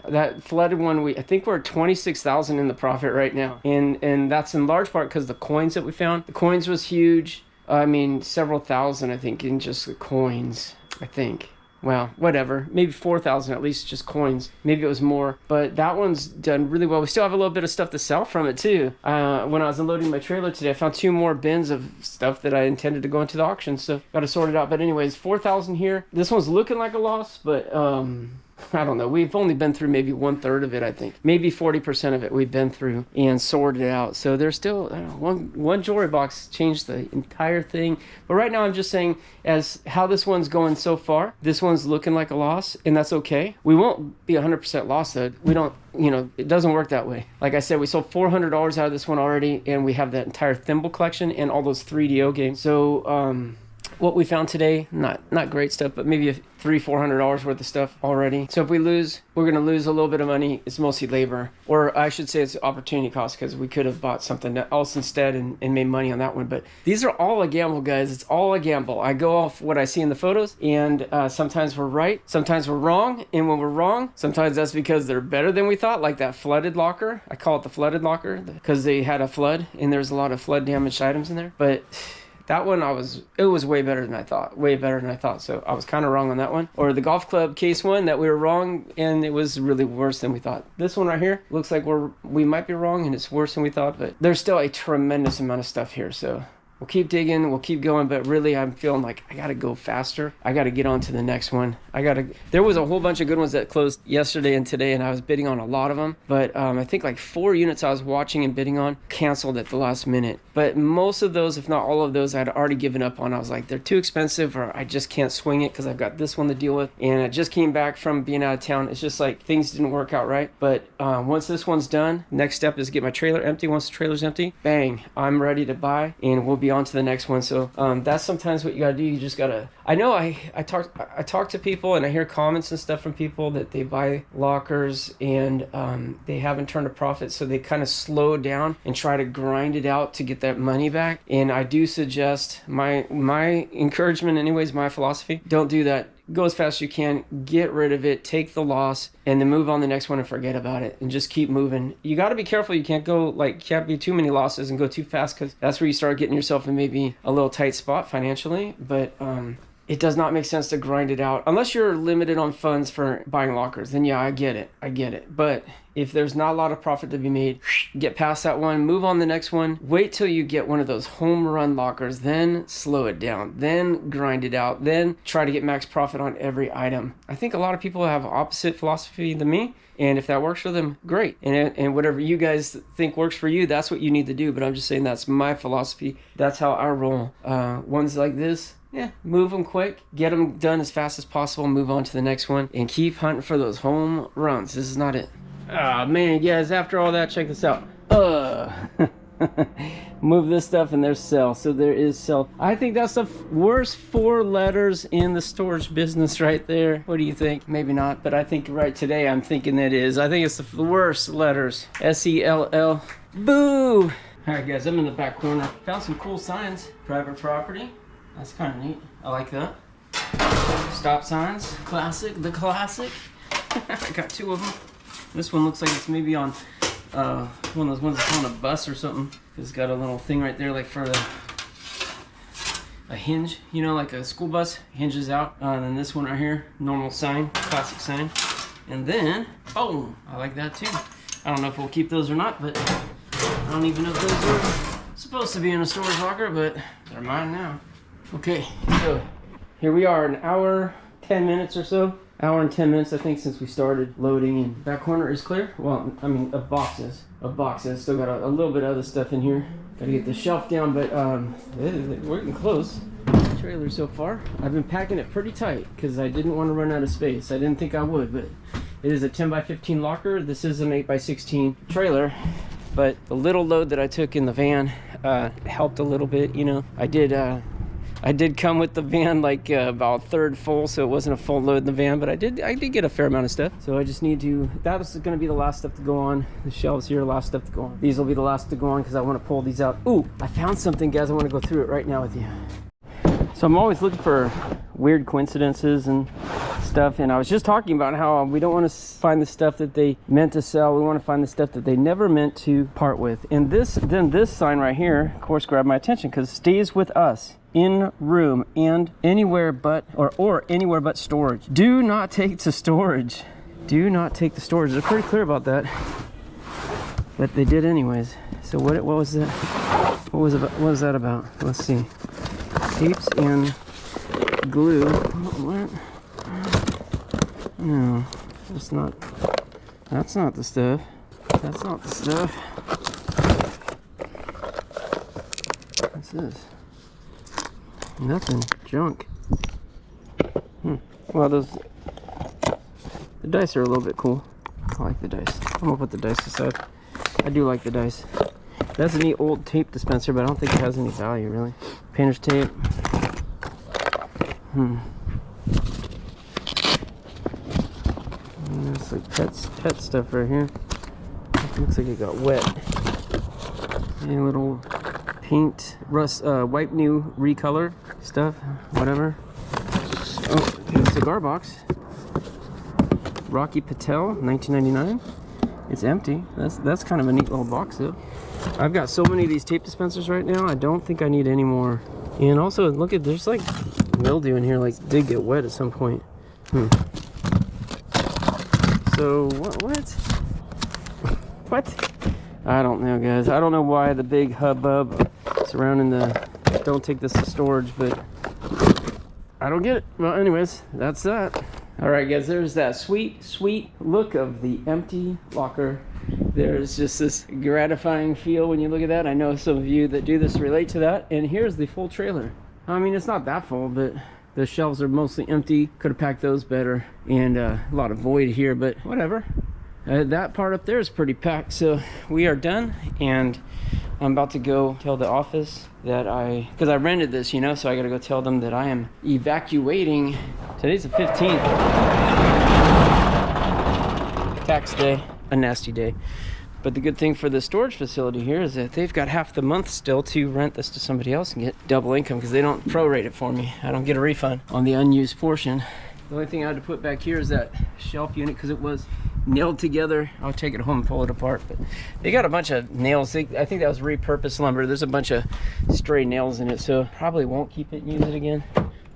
that flooded one, I think we're 26,000 in the profit right now. And that's in large part because the coins that we found. The coins was huge. I mean, several thousand, I think, in just the coins, I think. Well, whatever, maybe 4,000 at least, just coins. Maybe it was more, but that one's done really well. We still have a little bit of stuff to sell from it too. When I was unloading my trailer today, I found 2 more bins of stuff that I intended to go into the auction, so got to sort it out. But anyways, 4,000 here. This one's looking like a loss, but I don't know. We've only been through maybe 1/3 of it, I think. Maybe 40% of it we've been through and sorted it out. So there's still, I don't know, one jewelry box changed the entire thing. But right now I'm just saying, as how this one's going so far, this one's looking like a loss, and that's okay. We won't be 100% loss though. We don't, it doesn't work that way. Like I said, we sold $400 out of this one already, and we have that entire thimble collection and all those 3DO games. So, what we found today, not great stuff, but maybe $300-400 worth of stuff already. So if we lose, we're going to lose a little bit of money. It's mostly labor, or I should say it's opportunity cost, because we could have bought something else instead and made money on that one. But these are all a gamble, guys. It's all a gamble. I go off what I see in the photos, and sometimes we're right, sometimes we're wrong. And when we're wrong, sometimes that's because they're better than we thought, like that flooded locker. I call it the flooded locker because they had a flood and there's a lot of flood damaged items in there. But that one, it was way better than I thought. So I was kind of wrong on that one. Or the golf club case one, that we were wrong, and it was really worse than we thought. This one right here looks like we might be wrong, and it's worse than we thought, but there's still a tremendous amount of stuff here. So we'll keep digging, we'll keep going, but really I'm feeling like I gotta go faster. I gotta get on to the next one. There was a whole bunch of good ones that closed yesterday and today, and I was bidding on a lot of them, but I think like 4 units I was watching and bidding on canceled at the last minute. But most of those, if not all of those, I had already given up on. I was like, they're too expensive, or I just can't swing it because I've got this one to deal with, and I just came back from being out of town. It's just like things didn't work out right. But once this one's done, next step is get my trailer empty. Once the trailer's empty, bang, I'm ready to buy, and we'll be on to the next one. So that's sometimes what you gotta do. You just gotta, I know I talk to people and I hear comments and stuff from people that they buy lockers and they haven't turned a profit, so they kind of slow down and try to grind it out to get that money back. And I do suggest, my encouragement anyways, my philosophy, don't do that. Go as fast as you can, get rid of it, take the loss, and then move on the next one and forget about it and just keep moving. You got to be careful. You can't go, like, can't be too many losses and go too fast, because that's where you start getting yourself in maybe a little tight spot financially. But it does not make sense to grind it out unless you're limited on funds for buying lockers. Then yeah, I get it. But if there's not a lot of profit to be made, get past that one, move on the next one, wait till you get one of those home run lockers, then slow it down, then grind it out, then try to get max profit on every item. I think a lot of people have opposite philosophy than me, and if that works for them, great. And whatever you guys think works for you, that's what you need to do. But I'm just saying that's my philosophy. That's how I roll. Ones like this, yeah, move them quick, get them done as fast as possible, move on to the next one, and keep hunting for those home runs. This is not it. Oh man, guys, after all that, check this out. Move this stuff and there's sell. So there is sell. I think that's the worst 4 letters in the storage business right there. What do you think? Maybe not, but I think right today I'm thinking that is. I think it's the worst letters. S-E-L-L. Boo! Alright guys, I'm in the back corner. Found some cool signs. Private property. That's kind of neat. I like that. Stop signs. Classic. The classic. I got 2 of them. This one looks like it's maybe on one of those ones that's on a bus or something. It's got a little thing right there, like for a hinge, you know, like a school bus hinges out. And then this one right here, normal sign, classic sign. And then, oh, I like that too. I don't know if we'll keep those or not, but I don't even know if those are supposed to be in a storage locker, but they're mine now. Okay, so here we are, an hour, 10 minutes or so. Hour and 10 minutes, I think, since we started loading. And back corner is clear. Well, I mean, of boxes. Still got a little bit of other stuff in here. Got to get the shelf down, but we're getting close. Trailer so far. I've been packing it pretty tight because I didn't want to run out of space. I didn't think I would, but it is a 10 by 15 locker. This is an 8 by 16 trailer, but the little load that I took in the van helped a little bit. You know, I did come with the van like about 1/3 full, so it wasn't a full load in the van, but I did get a fair amount of stuff. So I just need to, that was going to be the last stuff to go on. The shelves here, last stuff to go on. These will be the last to go on because I want to pull these out. Ooh, I found something, guys. I want to go through it right now with you. So I'm always looking for weird coincidences and stuff, and I was just talking about how we don't want to find the stuff that they meant to sell. We want to find the stuff that they never meant to part with. And this sign right here, of course, grabbed my attention because it stays with us in room and anywhere but or anywhere but storage. Do not take to storage. Do not take to storage. They're pretty clear about that, but they did anyways. So what was that? What was that about? Let's see. Tapes and glue. What? No, that's not the stuff. That's not the stuff. What's this? Nothing. Junk. Well, the dice are a little bit cool. I like the dice. I'm gonna put the dice aside. I do like the dice. That's a neat old tape dispenser, but I don't think it has any value really. Painter's tape. It's like pet stuff right here. It looks like it got wet. And a little paint, rust, wipe new, recolor stuff, whatever. Oh, a cigar box. Rocky Patel, 1999. It's empty. That's kind of a neat little box though. I've got so many of these tape dispensers right now, I don't think I need any more. And also, look at, there's like mildew in here, like did get wet at some point. So, what? I don't know, guys. I don't know why the big hubbub surrounding the don't take this to storage, but I don't get it. Well, anyways, that's that. All right, guys, there's that sweet look of the empty locker. There's just this gratifying feel when you look at that. I know some of you that do this relate to that. And here's the full trailer. I mean, it's not that full, but the shelves are mostly empty. Could have packed those better. And a lot of void here, but whatever. That part up there is pretty packed. So we are done. And I'm about to go tell the office that because I rented this, you know, so I gotta go tell them that I am evacuating. Today's the 15th. Tax day, a nasty day. But the good thing for the storage facility here is that they've got half the month still to rent this to somebody else and get double income, because they don't prorate it for me. I don't get a refund on the unused portion. The only thing I had to put back here is that shelf unit, because it was nailed together. I'll take it home and pull it apart. But they got a bunch of nails. I think that was repurposed lumber. There's a bunch of stray nails in it, so probably won't keep it and use it again,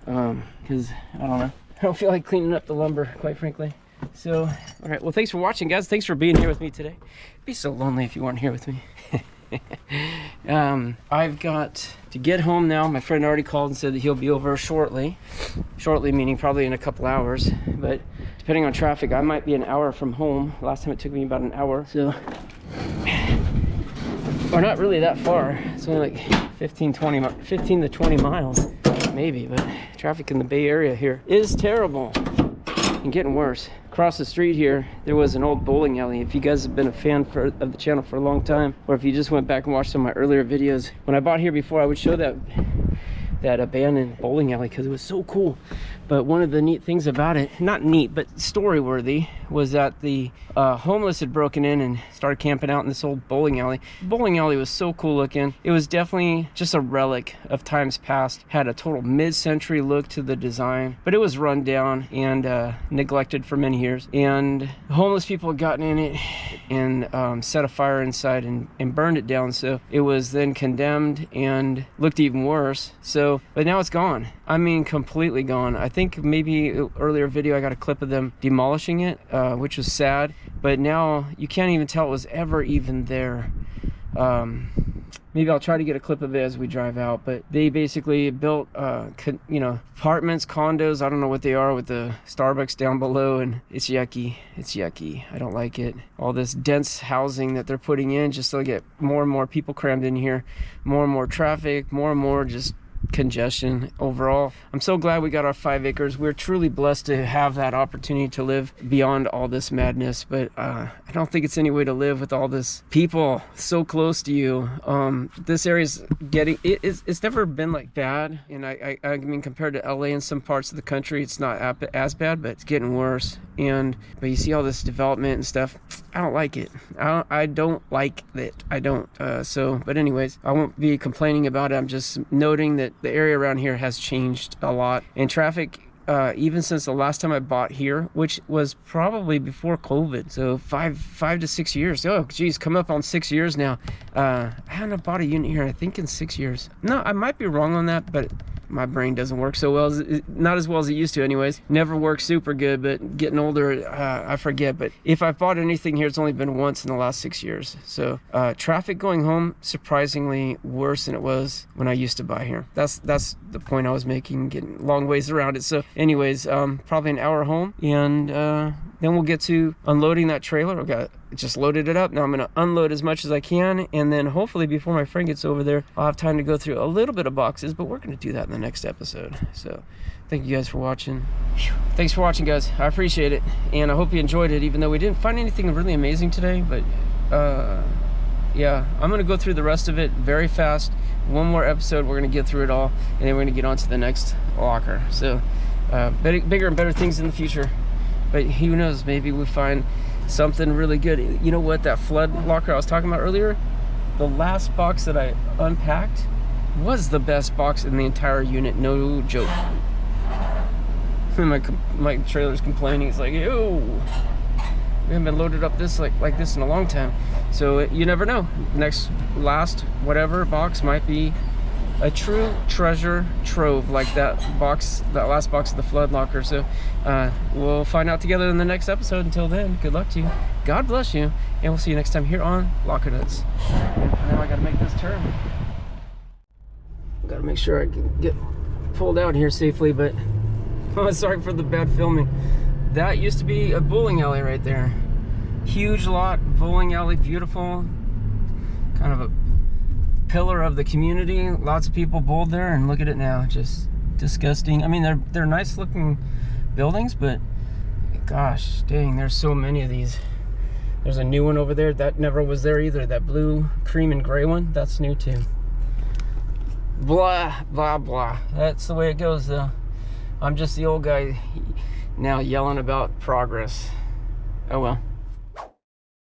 because I don't know. I don't feel like cleaning up the lumber, quite frankly. So, all right, well, thanks for watching, guys. Thanks for being here with me today. It'd be so lonely if you weren't here with me. I've got to get home now. My friend already called and said that he'll be over shortly. Shortly meaning probably in a couple hours, but depending on traffic, I might be an hour from home. Last time it took me about an hour, so, or not really that far. It's only like 15 to 20 miles maybe, but traffic in the Bay Area here is terrible and getting worse. Across the street here, there was an old bowling alley. If you guys have been a fan of the channel for a long time, or if you just went back and watched some of my earlier videos, when I bought here before, I would show that abandoned bowling alley because it was so cool. But one of the neat things about it, not neat, but story worthy, was that the homeless had broken in and started camping out in this old bowling alley. The bowling alley was so cool looking. It was definitely just a relic of times past. Had a total mid-century look to the design, but it was run down and neglected for many years. And homeless people had gotten in it and set a fire inside and burned it down. So it was then condemned and looked even worse. So, but now it's gone. I mean, completely gone. I think maybe earlier video I got a clip of them demolishing it, which was sad, but now you can't even tell it was ever even there. Maybe I'll try to get a clip of it as we drive out, but they basically built you know, apartments, condos, I don't know what they are, with the Starbucks down below, and it's yucky. It's yucky. I don't like it. All this dense housing that they're putting in just to get more and more people crammed in here, more and more traffic, more and more just congestion overall. I'm so glad we got our 5 acres. We're truly blessed to have that opportunity to live beyond all this madness, but I don't think it's any way to live with all this people so close to you. This area's getting, it's never been like bad, and I mean, compared to LA and some parts of the country, it's not as bad, but it's getting worse. But you see all this development and stuff, I don't like it. I don't like it. I don't. But anyways, I won't be complaining about it. I'm just noting that the area around here has changed a lot, and traffic, even since the last time I bought here, which was probably before COVID, so five to 6 years. Oh geez, coming up on 6 years now. I haven't bought a unit here, I think, in 6 years. No, I might be wrong on that, but my brain doesn't work so well, not as well as it used to anyways. Never worked super good, but getting older, I forget. But if I've bought anything here, it's only been once in the last 6 years. So traffic going home, surprisingly worse than it was when I used to buy here. That's the point I was making, getting long ways around it. So anyways, probably an hour home, and then we'll get to unloading that trailer. I've just loaded it up. Now I'm going to unload as much as I can, and then hopefully before my friend gets over there, I'll have time to go through a little bit of boxes, but we're going to do that in the next episode. So thank you guys for watching. Thanks for watching, guys. I appreciate it, and I hope you enjoyed it, even though we didn't find anything really amazing today. But yeah, I'm going to go through the rest of it very fast. One more episode, we're going to get through it all, and then we're going to get on to the next locker. So bigger and better things in the future, but who knows, maybe we find something really good. You know what, that flood locker I was talking about earlier, the last box that I unpacked was the best box in the entire unit, no joke. My trailer's complaining. It's like, ew, we haven't been loaded up this like this in a long time. So you never know, last whatever box might be a true treasure trove, like that last box of the flood locker. So we'll find out together in the next episode. Until then, good luck to you, God bless you, and we'll see you next time here on Locker Nuts. Now I gotta make this turn. Gotta make sure I can get pulled out here safely, but oh, sorry for the bad filming. That used to be a bowling alley right there. Huge lot, bowling alley, beautiful, kind of a pillar of the community. Lots of people bowled there, and look at it now, just disgusting. I mean, they're nice looking buildings, but gosh dang, there's so many of these. There's a new one over there that never was there either. That blue, cream, and gray one, that's new too. Blah, blah, blah. That's the way it goes though. I'm just the old guy now yelling about progress. Oh well.